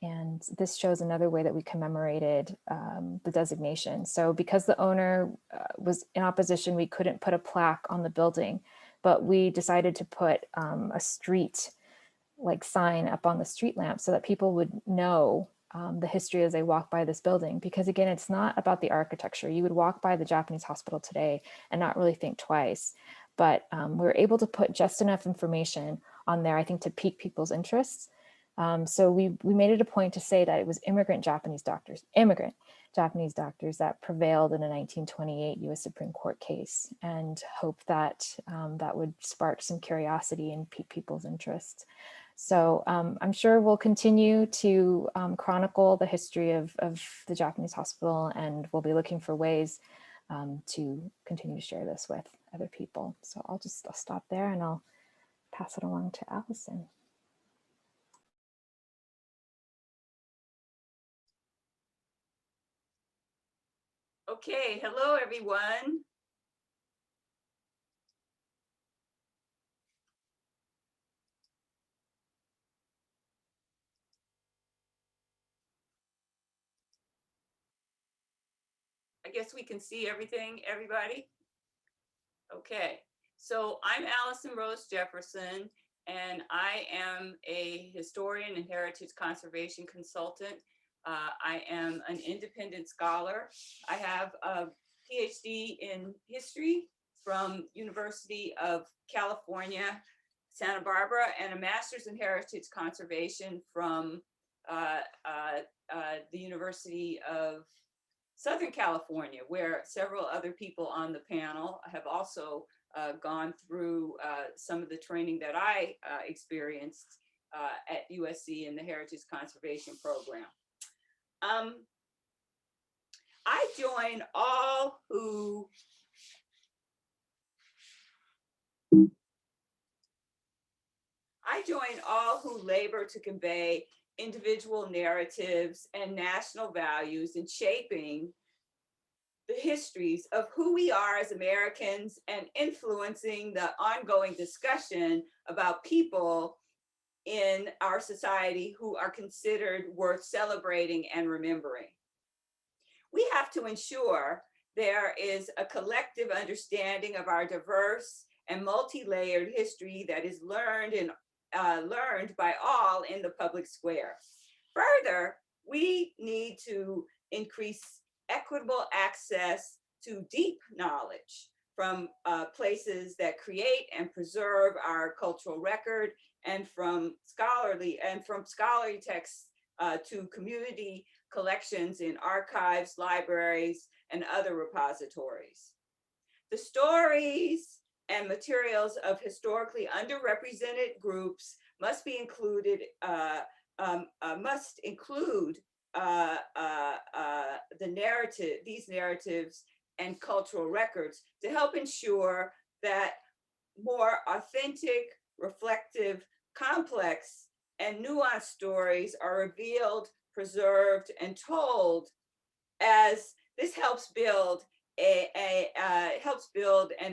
And this shows another way that we commemorated the designation. So because the owner was in opposition, we couldn't put a plaque on the building, but we decided to put a street sign up on the street lamp so that people would know the history as they walk by this building. Because again, it's not about the architecture. You would walk by the Japanese hospital today and not really think twice. But we were able to put just enough information on there, I think, to pique people's interests. So we made it a point to say that it was immigrant Japanese doctors that prevailed in a 1928 US Supreme Court case, and hope that that would spark some curiosity and pique people's interests. So I'm sure we'll continue to chronicle the history of the Japanese hospital, and we'll be looking for ways to continue to share this with other people. So I'll stop there and I'll pass it along to Allison. Okay, hello everyone. I guess we can see everything, everybody? Okay, so I'm Allison Rose Jefferson, and I am a historian and heritage conservation consultant. I am an independent scholar. I have a PhD in history from University of California, Santa Barbara, and a master's in heritage conservation from the University of Southern California, where several other people on the panel have also gone through some of the training that I experienced at USC in the Heritage Conservation Program. I join all who labor to convey individual narratives and national values in shaping the histories of who we are as Americans and influencing the ongoing discussion about people in our society who are considered worth celebrating and remembering. We have to ensure there is a collective understanding of our diverse and multi-layered history that is learned by all in the public square. Further, we need to increase equitable access to deep knowledge from places that create and preserve our cultural record, and from scholarly texts to community collections in archives, libraries, and other repositories. The stories and materials of historically underrepresented groups must be included, these narratives and cultural records to help ensure that more authentic, reflective, complex, and nuanced stories are revealed, preserved, and told, as this helps build an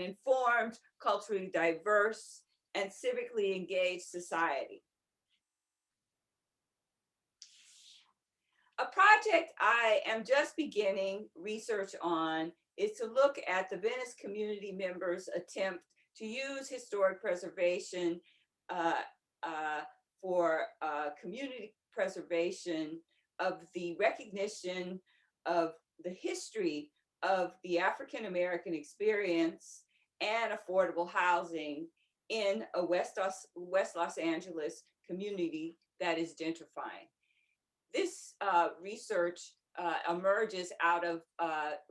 informed, culturally diverse, and civically engaged society. A project I am just beginning research on is to look at the Venice community members' attempt to use historic preservation for community preservation of the recognition of the history of the African American experience and affordable housing in a West Los Angeles community that is gentrifying. This research emerges out of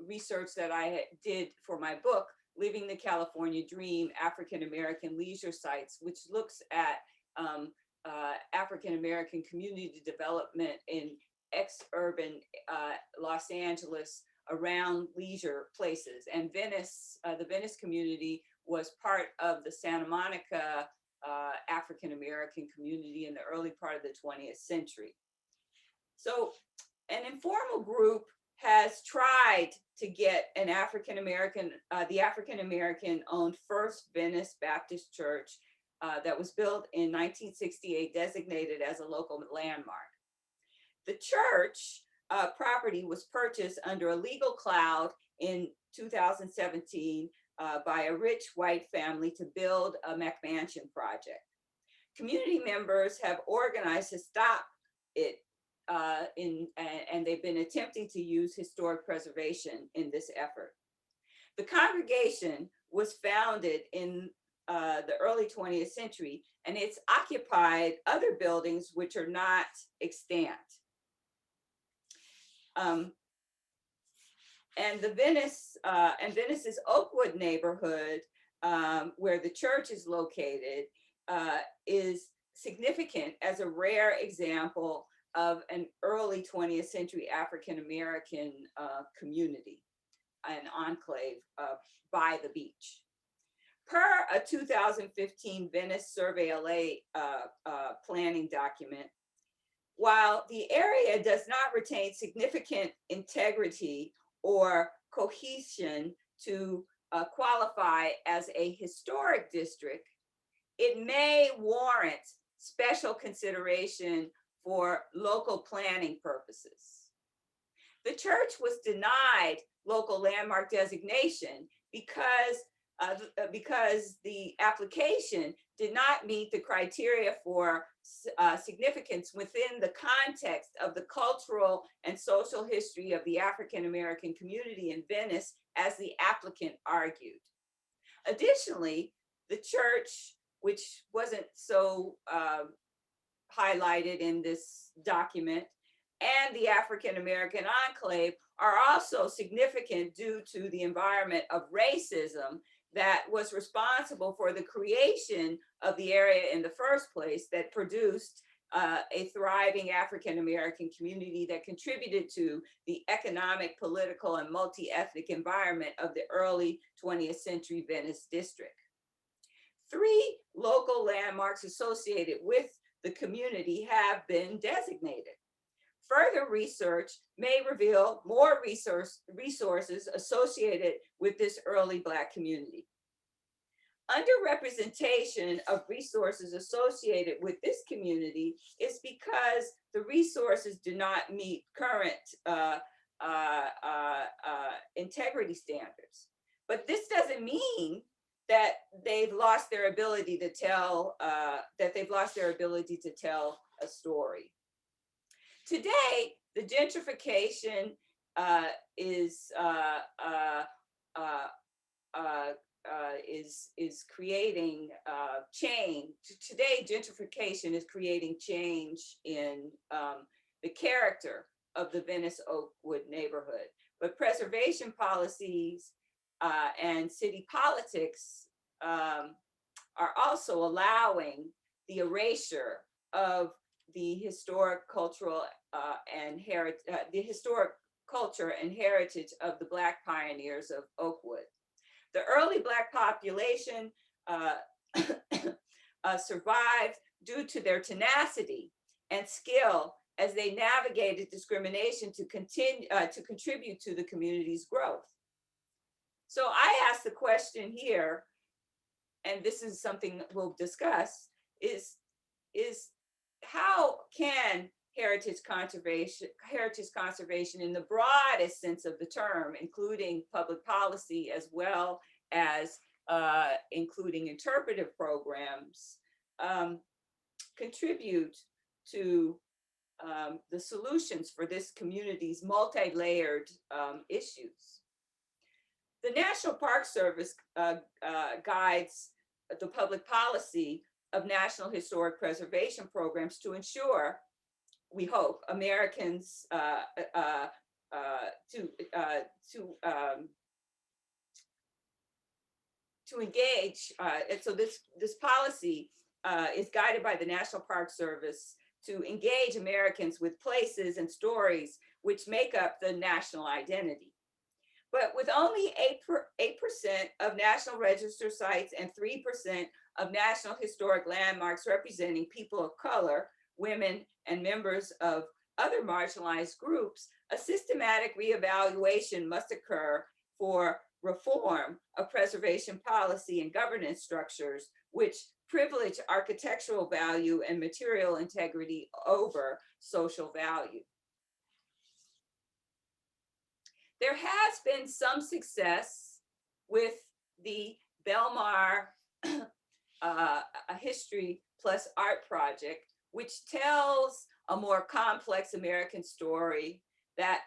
research that I did for my book, Living the California Dream, African American Leisure Sites, which looks at African American community development in ex-urban Los Angeles around leisure places. And Venice, the Venice community was part of the Santa Monica African American community in the early part of the 20th century. So an informal group has tried to get an African American, the African American owned First Venice Baptist Church that was built in 1968, designated as a local landmark. The church property was purchased under a legal cloud in 2017 by a rich white family to build a McMansion project. Community members have organized to stop it and they've been attempting to use historic preservation in this effort. The congregation was founded in the early 20th century, and it's occupied other buildings which are not extant. And Venice's Oakwood neighborhood, where the church is located, is significant as a rare example of an early 20th century African American community, an enclave by the beach. Per a 2015 Venice Survey LA planning document, while the area does not retain significant integrity or cohesion to qualify as a historic district, it may warrant special consideration for local planning purposes. The church was denied local landmark designation because the application did not meet the criteria for significance within the context of the cultural and social history of the African American community in Venice, as the applicant argued. Additionally, the church, which wasn't so highlighted in this document, and the African American enclave are also significant due to the environment of racism that was responsible for the creation of the area in the first place, that produced a thriving African American community that contributed to the economic, political, and multi-ethnic environment of the early 20th century Venice district. 3 local landmarks associated with the community have been designated. Further research may reveal more resources associated with this early Black community. Underrepresentation of resources associated with this community is because the resources do not meet current integrity standards. But this doesn't mean that they've lost their ability to tell a story. Today, the gentrification is creating change. Today, gentrification is creating change in the character of the Venice Oakwood neighborhood. But preservation policies and city politics are also allowing the erasure of the historic cultural the historic culture and heritage of the Black pioneers of Oakwood. The early Black population survived due to their tenacity and skill as they navigated discrimination to contribute to the community's growth. So I ask the question here, and this is something we'll discuss, is how can heritage conservation in the broadest sense of the term, including public policy as well as including interpretive programs, contribute to the solutions for this community's multi-layered issues. The National Park Service guides the public policy of national historic preservation programs to ensure, we hope, Americans to engage. And so this policy is guided by the National Park Service to engage Americans with places and stories which make up the national identity. But with only 8% of National Register sites and 3% of National Historic Landmarks representing people of color, women, and members of other marginalized groups, a systematic reevaluation must occur for reform of preservation policy and governance structures which privilege architectural value and material integrity over social value. There has been some success with the Belmar a History Plus Art project, which tells a more complex American story that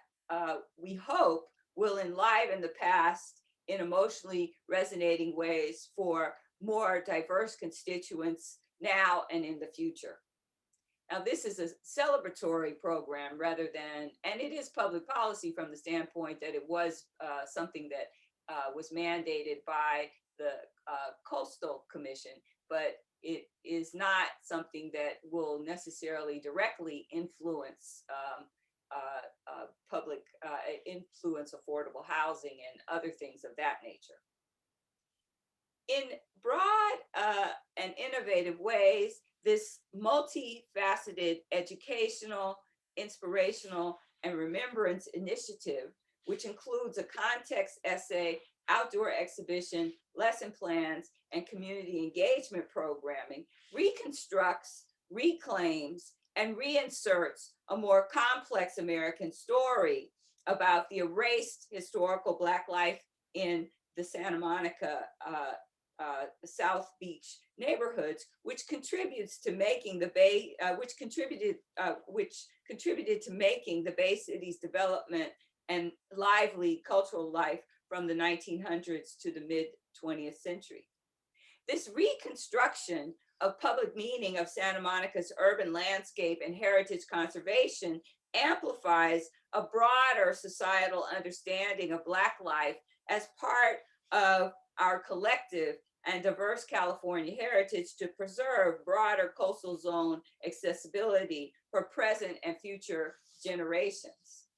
we hope will enliven the past in emotionally resonating ways for more diverse constituents now and in the future. Now, this is a celebratory program rather than, and it is public policy from the standpoint that it was something that was mandated by the Coastal Commission, but it is not something that will necessarily directly influence influence affordable housing and other things of that nature. In broad and innovative ways, this multifaceted educational, inspirational, and remembrance initiative, which includes a context essay, outdoor exhibition, lesson plans, and community engagement programming, reconstructs, reclaims, and reinserts a more complex American story about the erased historical Black life in the Santa Monica South Beach neighborhoods, which contributes to making the Bay, which contributed to making the Bay City's development and lively cultural life from the 1900s to the mid 20th century. This reconstruction of public meaning of Santa Monica's urban landscape and heritage conservation amplifies a broader societal understanding of Black life as part of our collective and diverse California heritage to preserve broader coastal zone accessibility for present and future generations.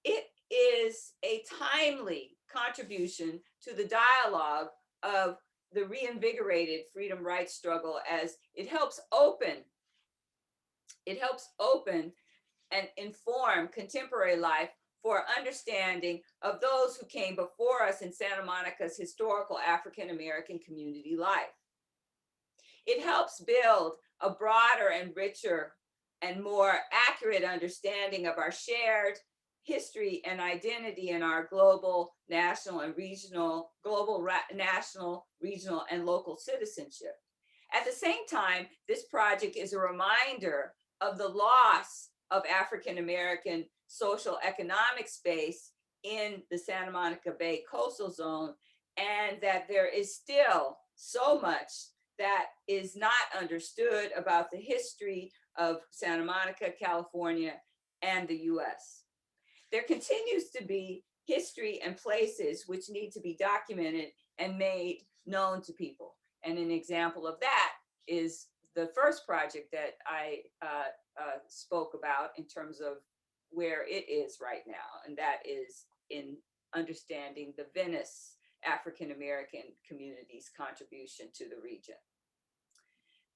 It is a timely contribution to the dialogue of the reinvigorated freedom rights struggle as it helps open and inform contemporary life for understanding of those who came before us in Santa Monica's historical African-American community life. It helps build a broader and richer and more accurate understanding of our shared history and identity in our global, national, and regional, national, regional, and local citizenship. At the same time, this project is a reminder of the loss of African-American social economic space in the Santa Monica Bay coastal zone, and that there is still so much that is not understood about the history of Santa Monica, California, and the US. There continues to be history and places which need to be documented and made known to people. And an example of that is the first project that I spoke about in terms of where it is right now, and that is in understanding the Venice African-American community's contribution to the region.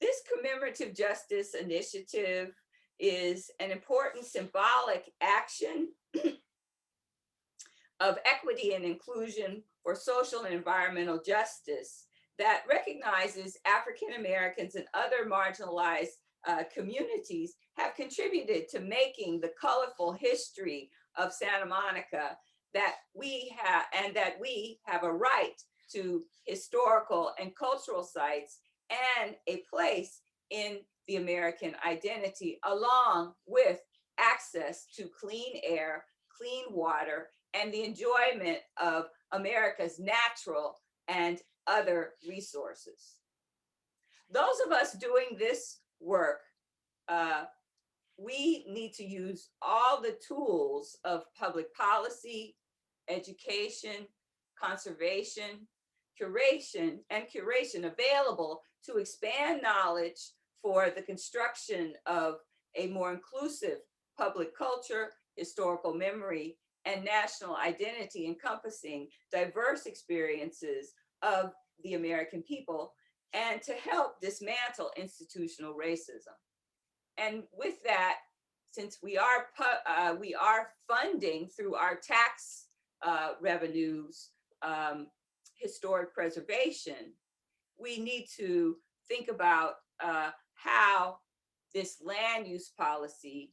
This commemorative justice initiative is an important symbolic action of equity and inclusion for social and environmental justice that recognizes African Americans and other marginalized communities have contributed to making the colorful history of Santa Monica that we have, and that we have a right to historical and cultural sites and a place in the American identity, along with access to clean air, clean water, and the enjoyment of America's natural and other resources. Those of us doing this work, we need to use all the tools of public policy, education, conservation, curation available to expand knowledge for the construction of a more inclusive public culture, historical memory, and national identity encompassing diverse experiences of the American people, and to help dismantle institutional racism. And with that, since we are funding through our tax revenues historic preservation, we need to think about how this land use policy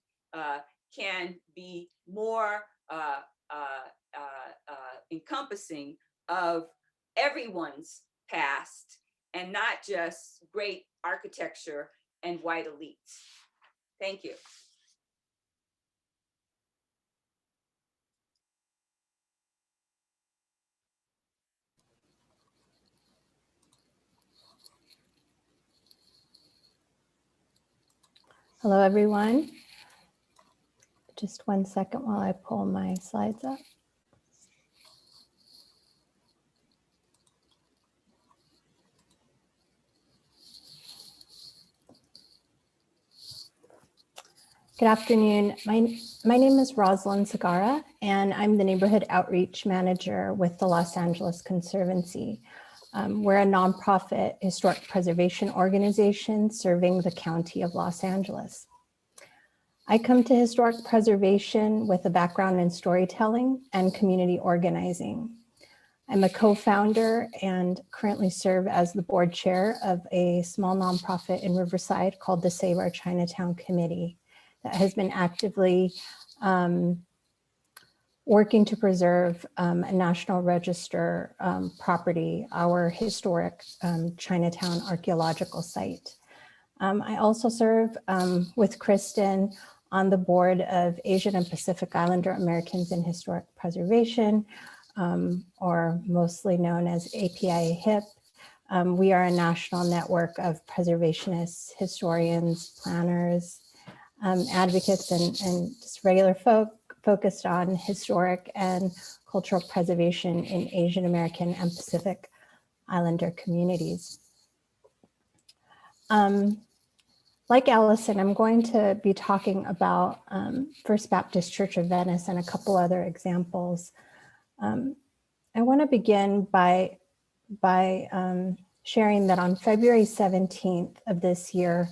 can be more encompassing of everyone's past and not just great architecture and white elites. Thank you. Hello, everyone. Just 1 second while I pull my slides up. Good afternoon. My name is Rosalind Segarra, and I'm the Neighborhood Outreach Manager with the Los Angeles Conservancy. We're a nonprofit historic preservation organization serving the County of Los Angeles. I come to historic preservation with a background in storytelling and community organizing. I'm a co-founder and currently serve as the board chair of a small nonprofit in Riverside called the Save Our Chinatown Committee that has been actively working to preserve a National Register property, our historic Chinatown archaeological site. I also serve with Kristen on the board of Asian and Pacific Islander Americans in Historic Preservation, or mostly known as API-HIP. We are a national network of preservationists, historians, planners, advocates, and just regular folk focused on historic and cultural preservation in Asian American and Pacific Islander communities. Like Allison, I'm going to be talking about First Baptist Church of Venice and a couple other examples. I want to begin by sharing that on February 17th of this year,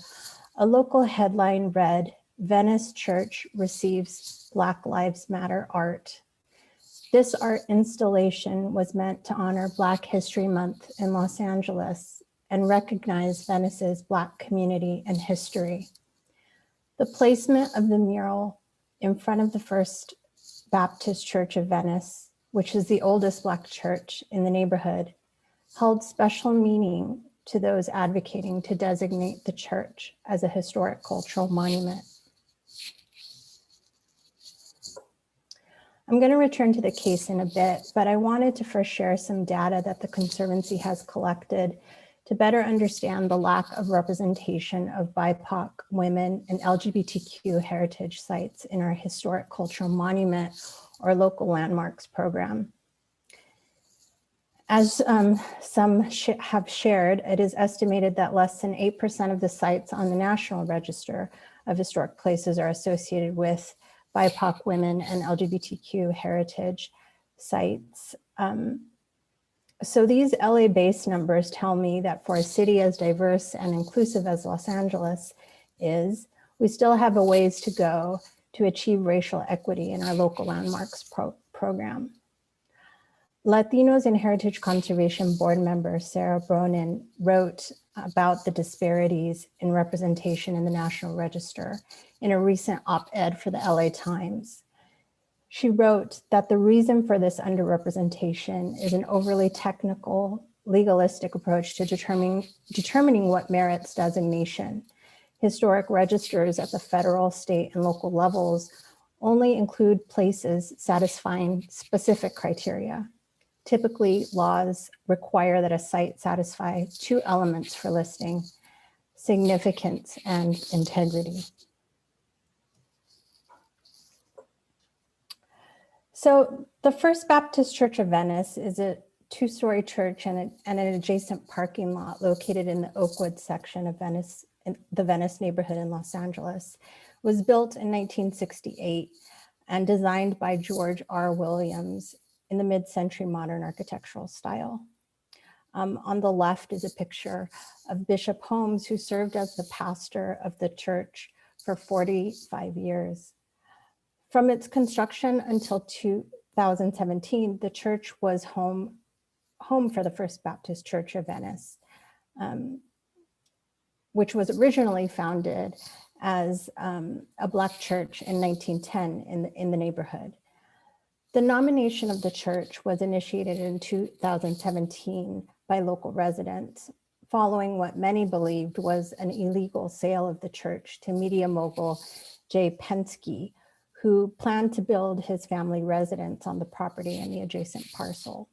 a local headline read, "Venice Church receives Black Lives Matter art." This art installation was meant to honor Black History Month in Los Angeles and recognize Venice's Black community and history. The placement of the mural in front of the First Baptist Church of Venice, which is the oldest Black church in the neighborhood, held special meaning to those advocating to designate the church as a historic cultural monument. I'm going to return to the case in a bit, but I wanted to first share some data that the Conservancy has collected to better understand the lack of representation of BIPOC women and LGBTQ heritage sites in our historic cultural monument or local landmarks program. As some have shared, it is estimated that less than 8% of the sites on the National Register of Historic Places are associated with BIPOC women and LGBTQ heritage sites. So these LA-based numbers tell me that for a city as diverse and inclusive as Los Angeles is, we still have a ways to go to achieve racial equity in our local landmarks program. Latinos in Heritage Conservation Board member Sarah Bronin wrote about the disparities in representation in the National Register in a recent op-ed for the LA Times. She wrote that the reason for this underrepresentation is an overly technical, legalistic approach to determining what merits designation. Historic registers at the federal, state, and local levels only include places satisfying specific criteria. Typically, laws require that a site satisfy two elements for listing: significance and integrity. So the First Baptist Church of Venice is a two-story church and an adjacent parking lot located in the Oakwood section of Venice, in the Venice neighborhood in Los Angeles. It was built in 1968 and designed by George R. Williams in the mid-century modern architectural style. On the left is a picture of Bishop Holmes, who served as the pastor of the church for 45 years. From its construction until 2017, the church was home for the First Baptist Church of Venice, which was originally founded as a Black church in 1910 in the neighborhood. The nomination of the church was initiated in 2017 by local residents, following what many believed was an illegal sale of the church to media mogul Jay Penske, who planned to build his family residence on the property and the adjacent parcel.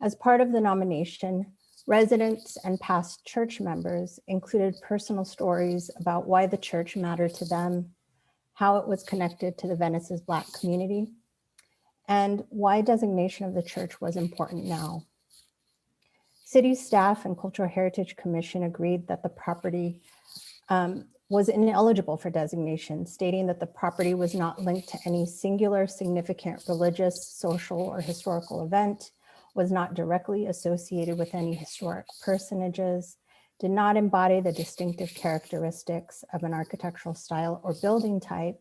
As part of the nomination, residents and past church members included personal stories about why the church mattered to them, how it was connected to the Venice's Black community, and why designation of the church was important now. City staff and Cultural Heritage Commission agreed that the property was ineligible for designation, stating that the property was not linked to any singular significant religious, social, or historical event, was not directly associated with any historic personages, did not embody the distinctive characteristics of an architectural style or building type,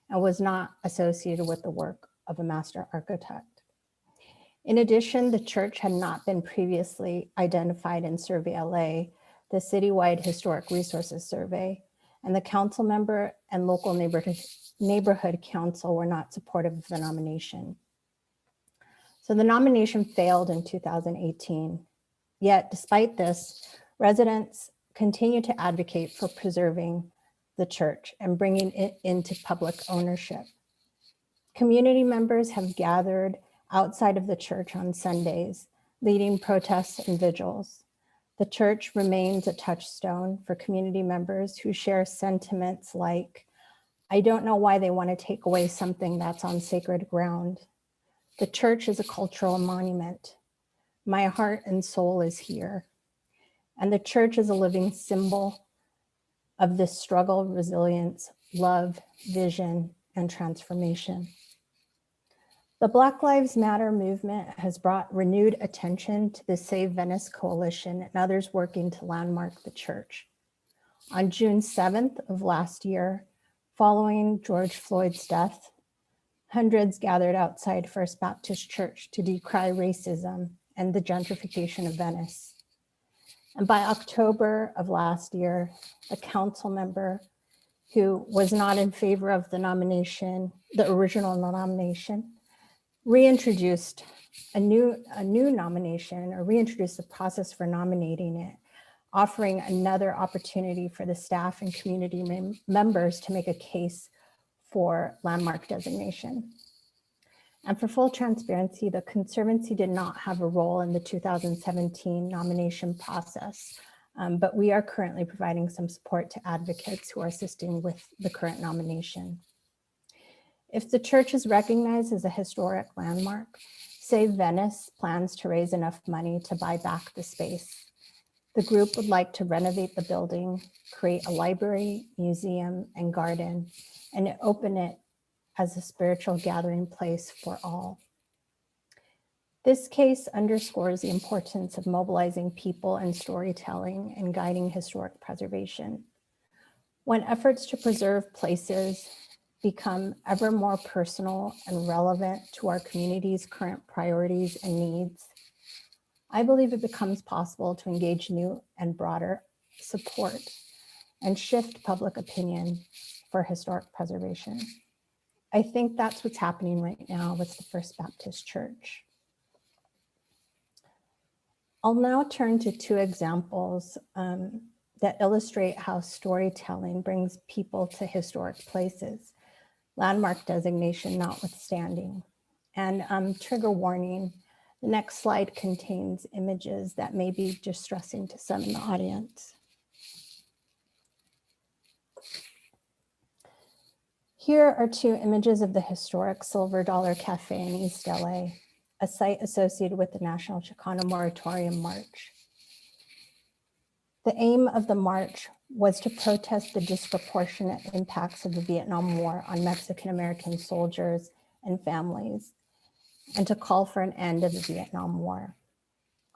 and was not associated with the work of a master architect. In addition, the church had not been previously identified in Survey LA, the citywide historic resources survey, and the council member and local neighborhood council were not supportive of the nomination. So the nomination failed in 2018. Yet despite this, residents continue to advocate for preserving the church and bringing it into public ownership. Community members have gathered outside of the church on Sundays, leading protests and vigils. The church remains a touchstone for community members who share sentiments like, "I don't know why they want to take away something that's on sacred ground. The church is a cultural monument. My heart and soul is here." And the church is a living symbol of this struggle, resilience, love, vision, and transformation. The Black Lives Matter movement has brought renewed attention to the Save Venice Coalition and others working to landmark the church. On June 7th of last year, following George Floyd's death, hundreds gathered outside First Baptist Church to decry racism and the gentrification of Venice. And by October of last year, a council member who was not in favor of the nomination, the original nomination, reintroduced a new nomination, or reintroduced the process for nominating it, offering another opportunity for the staff and community members to make a case for landmark designation. And for full transparency, the Conservancy did not have a role in the 2017 nomination process, but we are currently providing some support to advocates who are assisting with the current nomination. If the church is recognized as a historic landmark, Save Venice plans to raise enough money to buy back the space. The group would like to renovate the building, create a library, museum, and garden, and open it as a spiritual gathering place for all. This case underscores the importance of mobilizing people and storytelling and guiding historic preservation. When efforts to preserve places become ever more personal and relevant to our community's current priorities and needs, I believe it becomes possible to engage new and broader support and shift public opinion for historic preservation. I think that's what's happening right now with the First Baptist Church. I'll now turn to two examples that illustrate how storytelling brings people to historic places, landmark designation notwithstanding. And trigger warning, the next slide contains images that may be distressing to some in the audience. Here are two images of the historic Silver Dollar Cafe in East LA, a site associated with the National Chicano Moratorium March. The aim of the march was to protest the disproportionate impacts of the Vietnam War on Mexican-American soldiers and families, and to call for an end of the Vietnam War.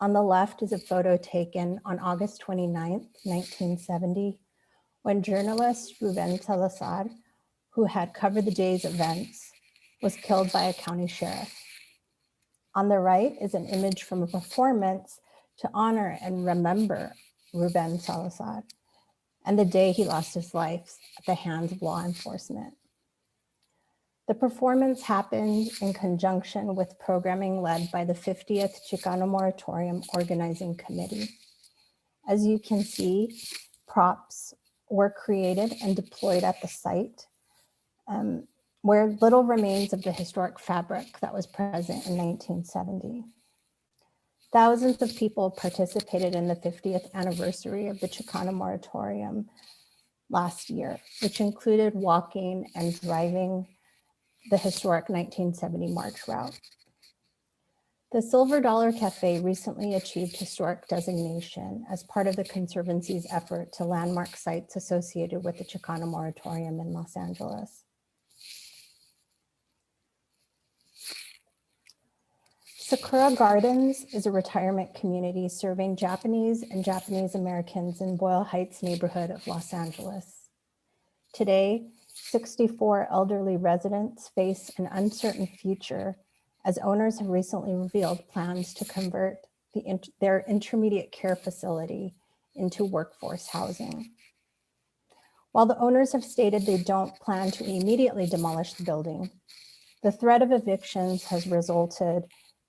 On the left is a photo taken on August 29th, 1970, when journalist Ruben Salazar, who had covered the day's events, was killed by a county sheriff. On the right is an image from a performance to honor and remember Ruben Salazar and the day he lost his life at the hands of law enforcement. The performance happened in conjunction with programming led by the 50th Chicano Moratorium Organizing Committee. As you can see, props were created and deployed at the site, where little remains of the historic fabric that was present in 1970. Thousands of people participated in the 50th anniversary of the Chicano Moratorium last year, which included walking and driving the historic 1970 march route. The Silver Dollar Cafe recently achieved historic designation as part of the Conservancy's effort to landmark sites associated with the Chicano Moratorium in Los Angeles. Sakura Gardens is a retirement community serving Japanese and Japanese Americans in Boyle Heights neighborhood of Los Angeles. Today, 64 elderly residents face an uncertain future as owners have recently revealed plans to convert their intermediate care facility into workforce housing. While the owners have stated they don't plan to immediately demolish the building, the threat of evictions has resulted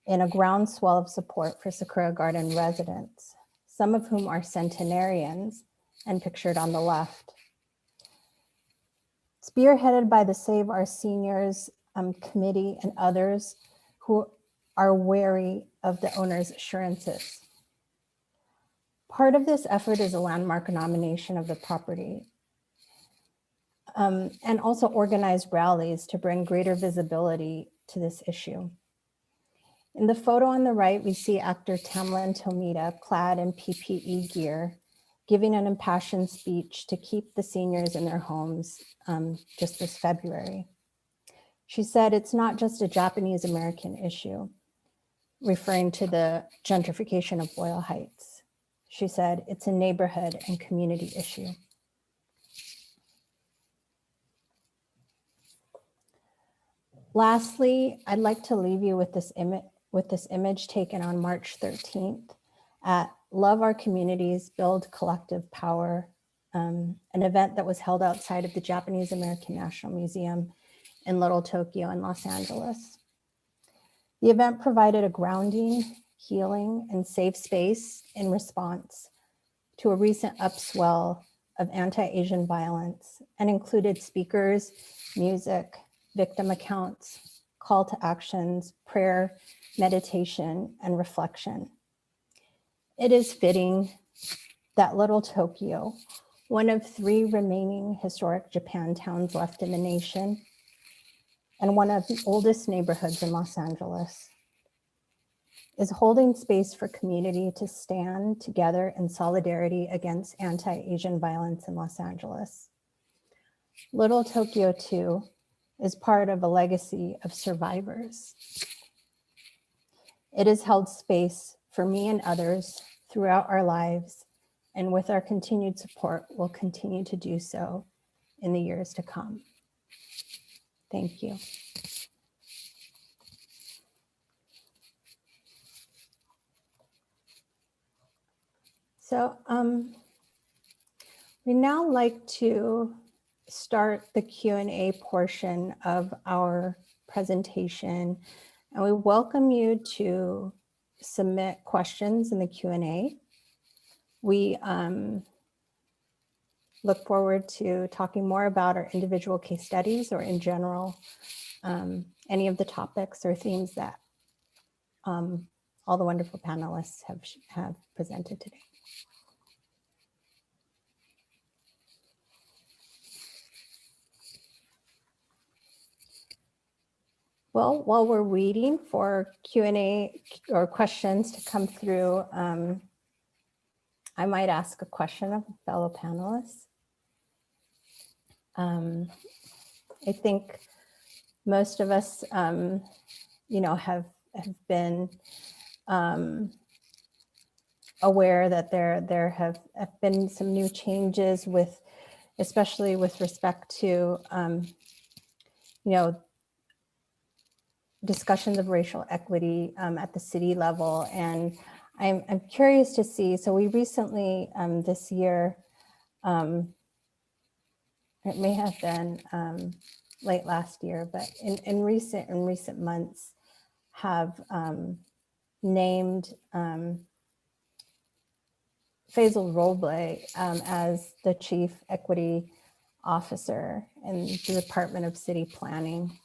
in a groundswell of support for Sakura Garden residents, some of whom are centenarians and pictured on the left. Spearheaded by the Save Our Seniors committee and others who are wary of the owner's assurances. Part of this effort is a landmark nomination of the property and also organized rallies to bring greater visibility to this issue. In the photo on the right, we see actor Tamlin Tomita clad in PPE gear, giving an impassioned speech to keep the seniors in their homes just this February. She said, "It's not just a Japanese American issue," referring to the gentrification of Boyle Heights. She said, "It's a neighborhood and community issue." Lastly, I'd like to leave you with this image taken on March 13th at Love Our Communities, Build Collective Power, an event that was held outside of the Japanese American National Museum in Little Tokyo in Los Angeles. The event provided a grounding, healing, and safe space in response to a recent upswell of anti-Asian violence and included speakers, music, victim accounts, call to actions, prayer, meditation, and reflection. It is fitting that Little Tokyo, one of 3 remaining historic Japan towns left in the nation, and one of the oldest neighborhoods in Los Angeles, is holding space for community to stand together in solidarity against anti-Asian violence in Los Angeles. Little Tokyo, too, is part of a legacy of survivors. It has held space for me and others throughout our lives, and with our continued support, will continue to do so in the years to come. Thank you. So we now like to start the Q&A portion of our presentation, and we welcome you to submit questions in the Q&A. We look forward to talking more about our individual case studies, or in general, any of the topics or themes that all the wonderful panelists have presented today. Well, while we're waiting for Q&A or questions to come through, I might ask a question of fellow panelists. I think most of us, have been aware that there have been some new changes especially with respect to, discussions of racial equity at the city level. And I'm curious to see, so we recently this year, it may have been late last year, but in recent months have named Faisal Roble as the Chief Equity Officer in the Department of City Planning.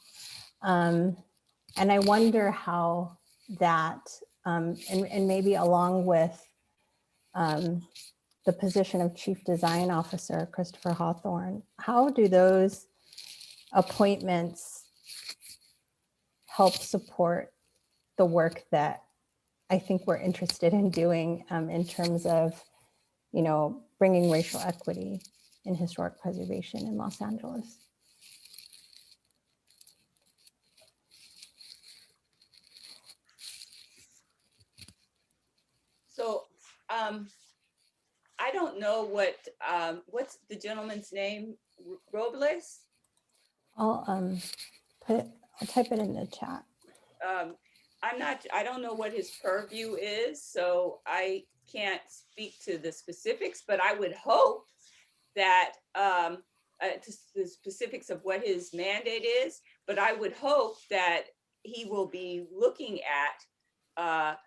And I wonder how that, and maybe along with the position of Chief Design Officer, Christopher Hawthorne, how do those appointments help support the work that I think we're interested in doing in terms of, bringing racial equity in historic preservation in Los Angeles? So I don't know what's the gentleman's name, Robles? I'll type it in the chat. I don't know what his purview is, so I can't speak to the specifics, but I would hope that to the specifics of what his mandate is, but I would hope that he will be looking at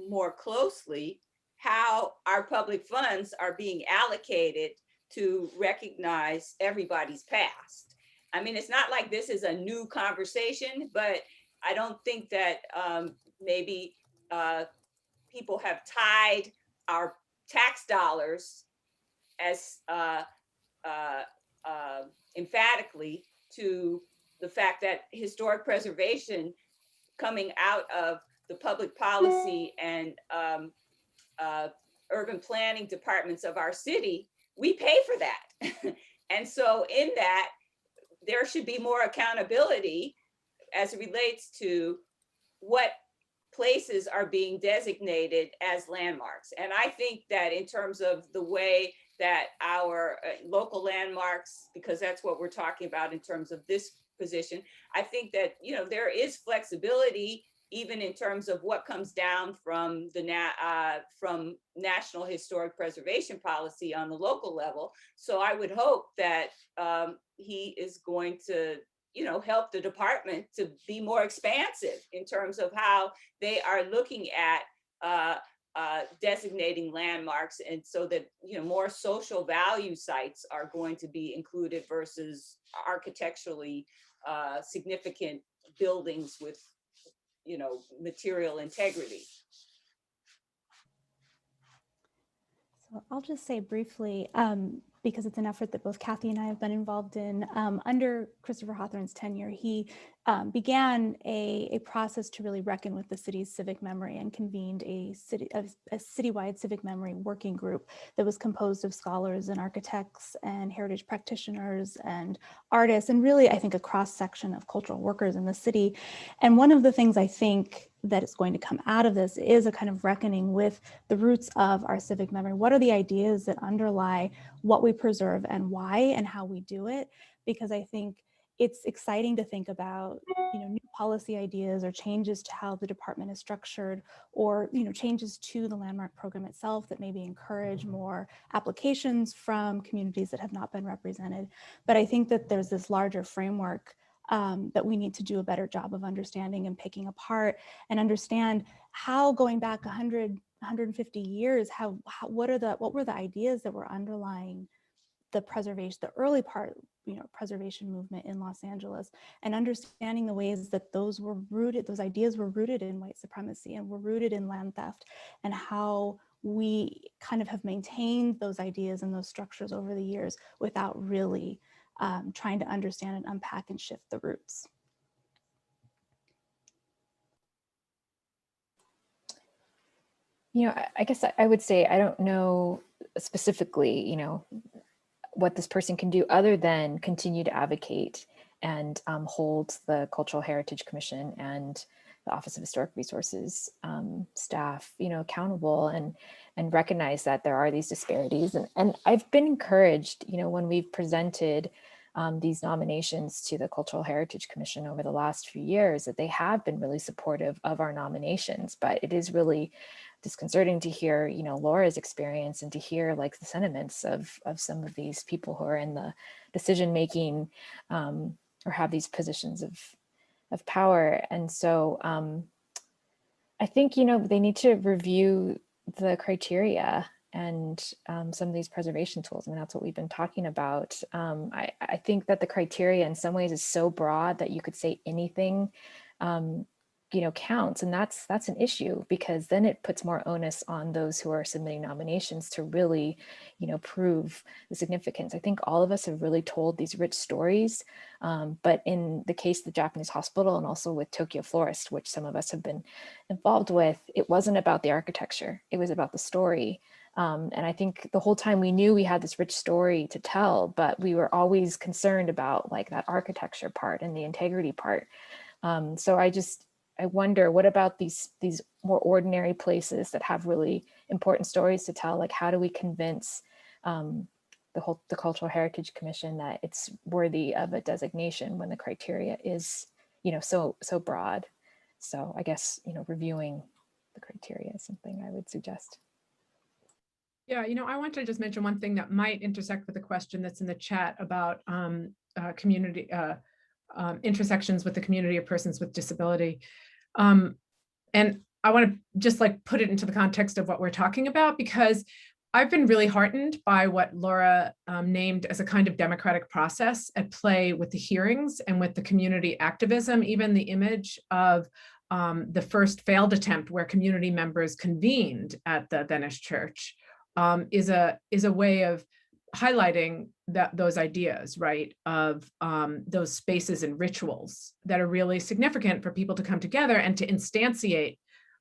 more closely how our public funds are being allocated to recognize everybody's past. I mean, it's not like this is a new conversation, but I don't think that maybe people have tied our tax dollars as emphatically to the fact that historic preservation coming out of the public policy and urban planning departments of our city, we pay for that. And so in that, there should be more accountability as it relates to what places are being designated as landmarks. And I think that in terms of the way that our local landmarks, because that's what we're talking about in terms of this position, I think that, there is flexibility even in terms of what comes down from from national historic preservation policy on the local level. So I would hope that he is going to, help the department to be more expansive in terms of how they are looking at designating landmarks, and so that, more social value sites are going to be included versus architecturally significant buildings with, material integrity. So I'll just say briefly, because it's an effort that both Kathy and I have been involved in, under Christopher Hawthorne's tenure, he began a process to really reckon with the city's civic memory and convened a citywide civic memory working group that was composed of scholars and architects and heritage practitioners and artists, and really, I think, a cross section of cultural workers in the city. And one of the things I think that is going to come out of this is a kind of reckoning with the roots of our civic memory. What are the ideas that underlie what we preserve and why and how we do it? Because I think it's exciting to think about, new policy ideas or changes to how the department is structured, or, changes to the landmark program itself that maybe encourage more applications from communities that have not been represented. But I think that there's this larger framework that we need to do a better job of understanding and picking apart, and understand how, going back 100, 150 years, what were the ideas that were underlying the preservation, the early part, preservation movement in Los Angeles, and understanding the ways that those ideas were rooted in white supremacy and were rooted in land theft, and how we kind of have maintained those ideas and those structures over the years without really trying to understand and unpack and shift the roots. I guess I would say I don't know specifically, what this person can do other than continue to advocate and hold the Cultural Heritage Commission and the Office of Historic Resources staff, accountable, and recognize that there are these disparities. And I've been encouraged, when we've presented these nominations to the Cultural Heritage Commission over the last few years, that they have been really supportive of our nominations. But it is really disconcerting to hear, Laura's experience, and to hear like the sentiments of some of these people who are in the decision making or have these positions of power. And so I think, they need to review the criteria and some of these preservation tools. I mean, that's what we've been talking about. I think that the criteria in some ways is so broad that you could say anything counts, and that's an issue, because then it puts more onus on those who are submitting nominations to really, prove the significance. I think all of us have really told these rich stories, but in the case of the Japanese hospital, and also with Tokyo Florist, which some of us have been involved with, it wasn't about the architecture, it was about the story. And I think the whole time we knew we had this rich story to tell, but we were always concerned about like that architecture part and the integrity part. So I wonder, what about these more ordinary places that have really important stories to tell? Like, how do we convince the Cultural Heritage Commission that it's worthy of a designation when the criteria is, so broad? So I guess, reviewing the criteria is something I would suggest. Yeah, I want to just mention one thing that might intersect with the question that's in the chat about community intersections with the community of persons with disability. And I want to just like put it into the context of what we're talking about, because I've been really heartened by what Laura named as a kind of democratic process at play with the hearings and with the community activism. Even the image of the first failed attempt where community members convened at the Venice Church is a way of highlighting those ideas, right, of those spaces and rituals that are really significant for people to come together and to instantiate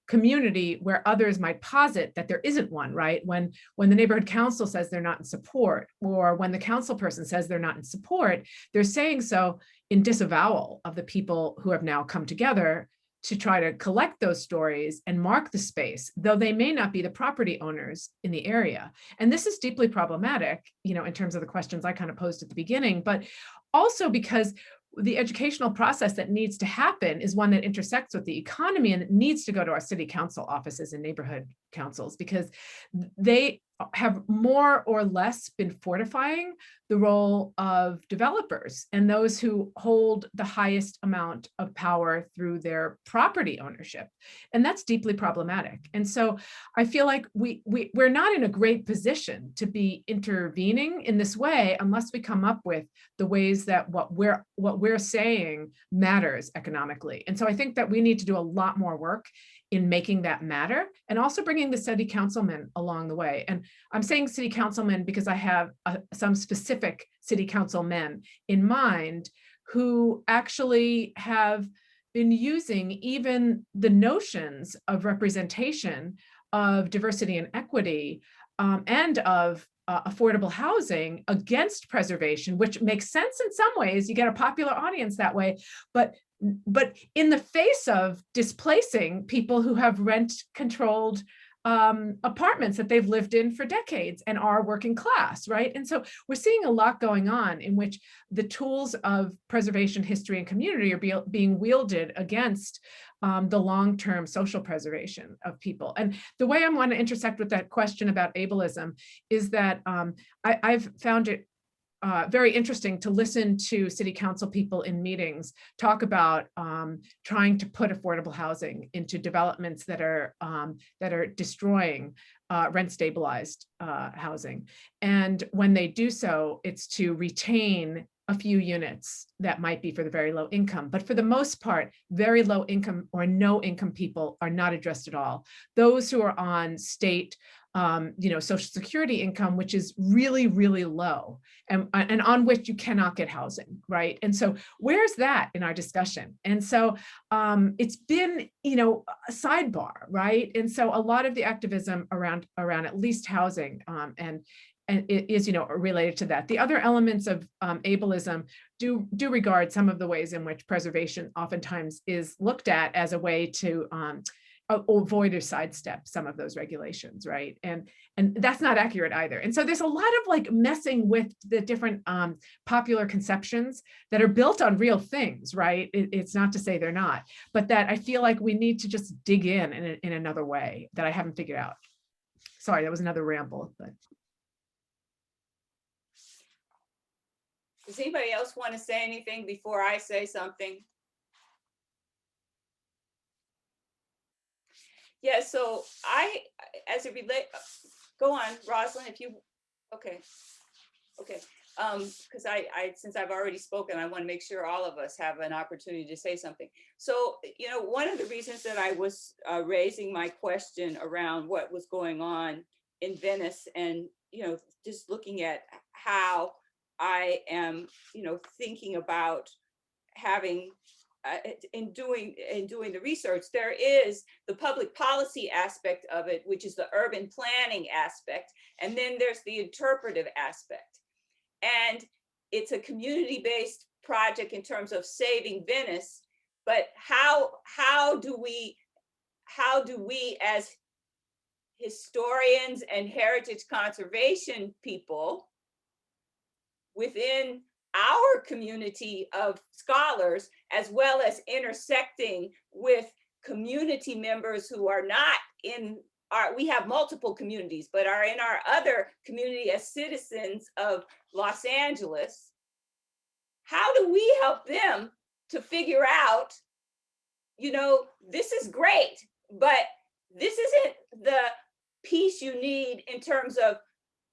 community where others might posit that there isn't one, right? When the neighborhood council says they're not in support, or when the council person says they're not in support, they're saying so in disavowal of the people who have now come together to try to collect those stories and mark the space, though they may not be the property owners in the area. And this is deeply problematic, in terms of the questions I kind of posed at the beginning, but also because the educational process that needs to happen is one that intersects with the economy, and it needs to go to our city council offices and neighborhood councils, because they have more or less been fortifying the role of developers and those who hold the highest amount of power through their property ownership. And that's deeply problematic. And so I feel like we're not in a great position to be intervening in this way unless we come up with the ways that what we're saying matters economically. And so I think that we need to do a lot more work in making that matter, and also bringing the city councilmen along the way. And I'm saying city councilmen because I have some specific city councilmen in mind who actually have been using even the notions of representation, of diversity and equity, and of affordable housing against preservation, which makes sense in some ways. You get a popular audience that way, but in the face of displacing people who have rent-controlled apartments that they've lived in for decades and are working class, right? And so we're seeing a lot going on in which the tools of preservation, history, and community are being wielded against the long-term social preservation of people. And the way I want to intersect with that question about ableism is that I've found it very interesting to listen to city council people in meetings talk about trying to put affordable housing into developments that are destroying rent stabilized housing. And when they do so, it's to retain a few units that might be for the very low income. But for the most part, very low income or no income people are not addressed at all. Those who are on state Social Security income, which is really, really low, and on which you cannot get housing, right? And so where's that in our discussion? And so it's been, a sidebar, right? And so a lot of the activism around at least housing and it is, related to that. The other elements of ableism do regard some of the ways in which preservation oftentimes is looked at as a way to avoid or sidestep some of those regulations, right? And that's not accurate either. And so there's a lot of messing with the different popular conceptions that are built on real things, right? It's not to say they're not, but that I feel like we need to just dig in another way that I haven't figured out. Sorry, that was another ramble, but. Does anybody else want to say anything before I say something? Yeah, so as it relates, go on, Rosalind, if you, okay. Because since I've already spoken, I want to make sure all of us have an opportunity to say something. So, one of the reasons that I was raising my question around what was going on in Venice and, just looking at how I am, thinking about having in doing the research, there is the public policy aspect of it, which is the urban planning aspect, and then there's the interpretive aspect. And it's a community-based project in terms of saving Venice, but how do we as historians and heritage conservation people within our community of scholars, as well as intersecting with community members who are not in we have multiple communities, but are in our other community as citizens of Los Angeles, how do we help them to figure out, this is great, but this isn't the piece you need in terms of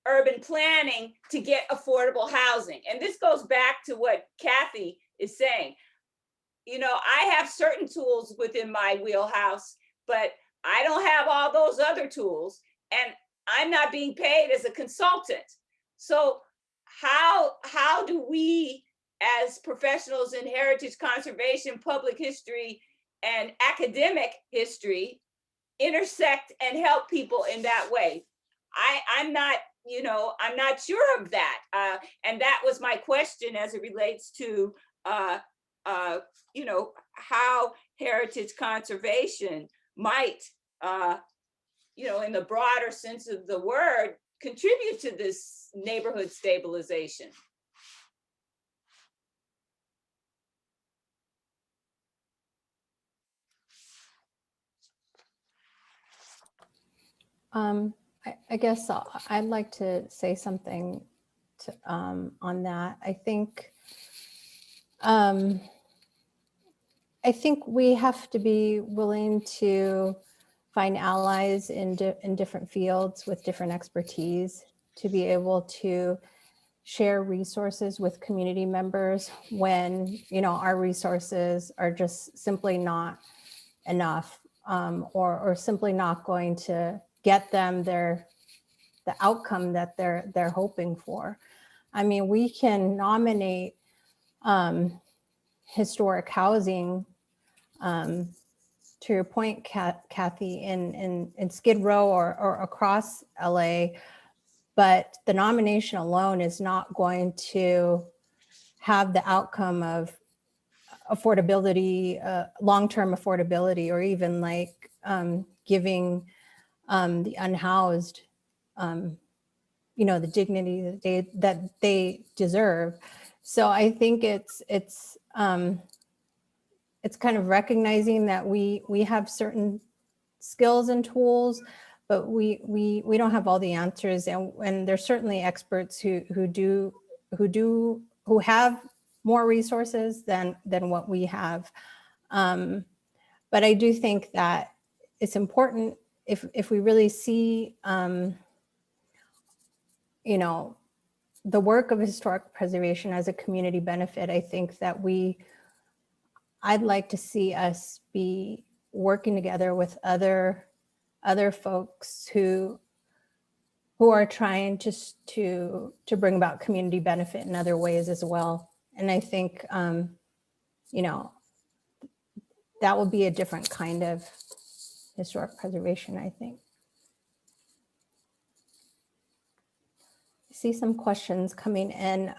urban planning to get affordable housing. And this goes back to what Kathy is saying. I have certain tools within my wheelhouse, but I don't have all those other tools, and I'm not being paid as a consultant. So how do we, as professionals in heritage conservation, public history, and academic history, intersect and help people in that way? I'm not sure of that. And that was my question as it relates to, how heritage conservation might, in the broader sense of the word, contribute to this neighborhood stabilization. I guess I'd like to say something on that. I think we have to be willing to find allies in different fields with different expertise to be able to share resources with community members when, our resources are just simply not enough or simply not going to get them the outcome that they're hoping for. I mean, we can nominate historic housing, to your point, Kathy, in Skid Row or across LA, but the nomination alone is not going to have the outcome of affordability, long-term affordability, or even giving the unhoused, the dignity that they deserve. So I think it's kind of recognizing that we have certain skills and tools, but we don't have all the answers, and there's certainly experts who have more resources than what we have. But I do think that it's important if we really see the work of historic preservation as a community benefit. I think that I'd like to see us be working together with other folks who are trying to bring about community benefit in other ways as well. And I think, that will be a different kind of historic preservation, I think. I see some questions coming in.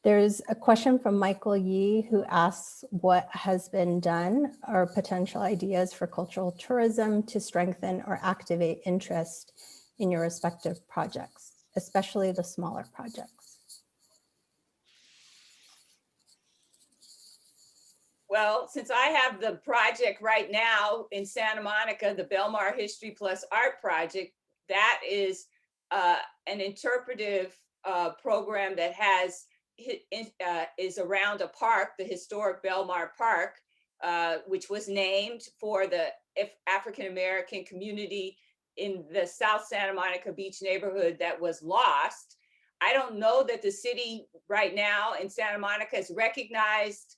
There's a question from Michael Yee who asks what has been done or potential ideas for cultural tourism to strengthen or activate interest in your respective projects, especially the smaller projects. Well, since I have the project right now in Santa Monica, the Belmar History Plus Art Project, that is an interpretive program that is around a park, the historic Belmar Park, which was named for the African-American community in the South Santa Monica Beach neighborhood that was lost. I don't know that the city right now in Santa Monica has recognized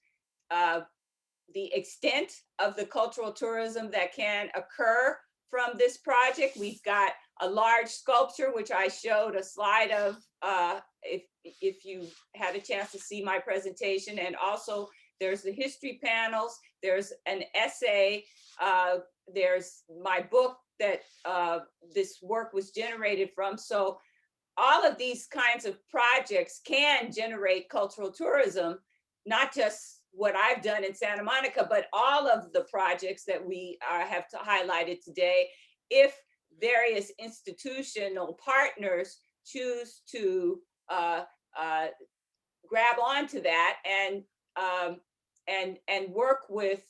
the extent of the cultural tourism that can occur from this project. We've got a large sculpture, which I showed a slide of if you had a chance to see my presentation. And also there's the history panels, there's an essay, there's my book that this work was generated from. So all of these kinds of projects can generate cultural tourism, not just what I've done in Santa Monica, but all of the projects that we have highlighted today, if various institutional partners choose to grab onto that and work with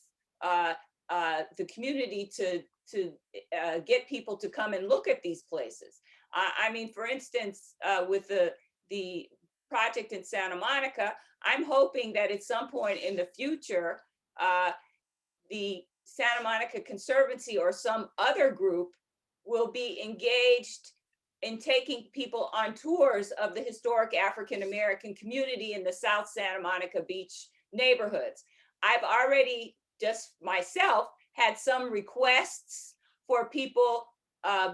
the community to get people to come and look at these places. I mean, for instance, with the project in Santa Monica, I'm hoping that at some point in the future, the Santa Monica Conservancy or some other group will be engaged in taking people on tours of the historic African-American community in the South Santa Monica Beach neighborhoods. I've already just myself had some requests for people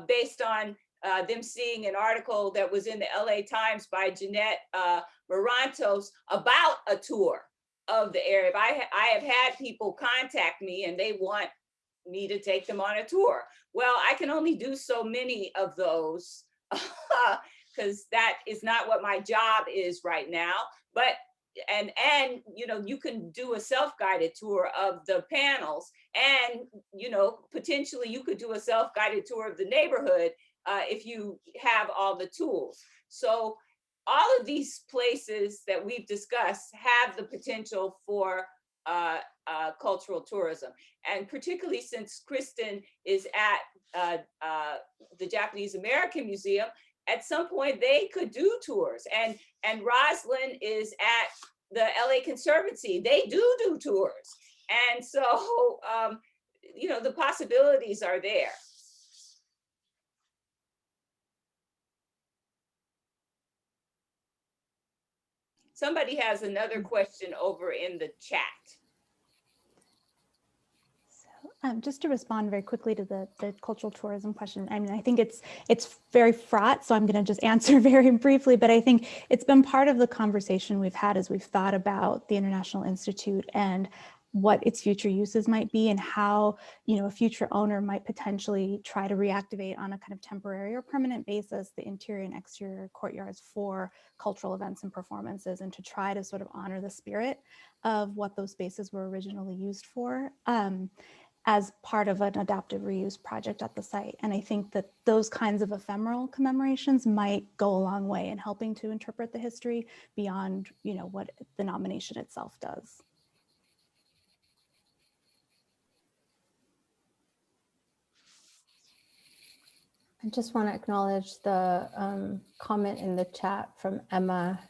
based on them seeing an article that was in the LA Times by Jeanette Morantos about a tour of the area. I have had people contact me and they want me to take them on a tour. Well, I can only do so many of those because that is not what my job is right now. But and you can do a self-guided tour of the panels, and potentially you could do a self-guided tour of the neighborhood if you have all the tools. So all of these places that we've discussed have the potential for cultural tourism. And particularly since Kristen is at the Japanese American Museum, at some point they could do tours. And Roslyn is at the LA Conservancy. They do tours. And so, the possibilities are there. Somebody has another question over in the chat. So, just to respond very quickly to the cultural tourism question, I mean, I think it's very fraught, so I'm going to just answer very briefly, but I think it's been part of the conversation we've had as we've thought about the International Institute and what its future uses might be, and how a future owner might potentially try to reactivate on a kind of temporary or permanent basis the interior and exterior courtyards for cultural events and performances, and to try to sort of honor the spirit of what those spaces were originally used for. as part of an adaptive reuse project at the site. And I think that those kinds of ephemeral commemorations might go a long way in helping to interpret the history beyond, what the nomination itself does. I just want to acknowledge the comment in the chat from Emma.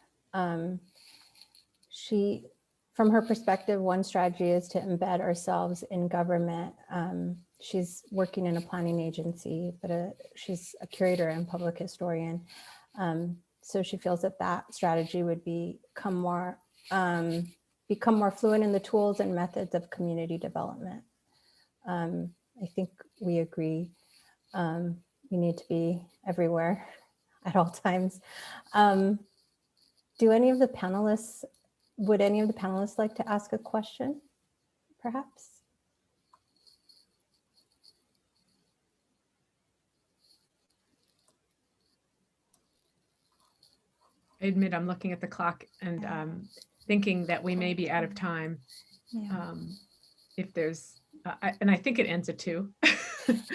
From her perspective, one strategy is to embed ourselves in government. She's working in a planning agency, but she's a curator and public historian. So she feels that that strategy would become more fluent in the tools and methods of community development. I think we agree. We need to be everywhere at all times. Would any of the panelists like to ask a question, perhaps? I admit I'm looking at the clock and thinking that we may be out of time. Yeah. If there's, and I think it ends at 2.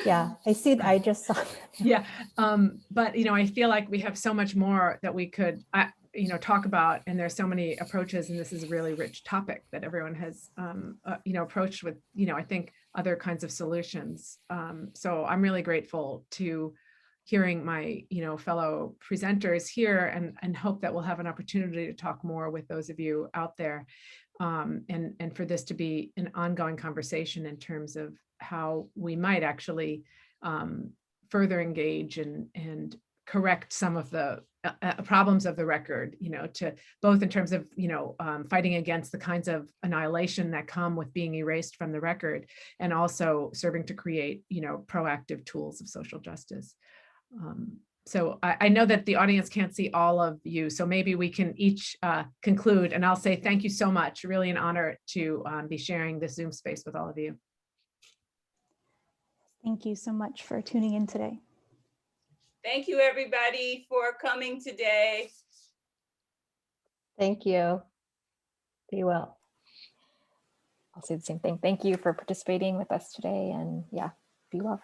Yeah, I see. I just saw. Yeah, but I feel like we have so much more that we could, talk about, and there's so many approaches, and this is a really rich topic that everyone has, approached with, I think other kinds of solutions. So I'm really grateful to hearing my, fellow presenters here, and hope that we'll have an opportunity to talk more with those of you out there, and for this to be an ongoing conversation in terms of how we might actually further engage and correct some of the problems of the record, to both in terms of, fighting against the kinds of annihilation that come with being erased from the record, and also serving to create, proactive tools of social justice. So I know that the audience can't see all of you, so maybe we can each conclude, and I'll say thank you so much. Really an honor to be sharing this Zoom space with all of you. Thank you so much for tuning in today. Thank you, everybody, for coming today. Thank you. Be well. I'll say the same thing. Thank you for participating with us today, and yeah, be well.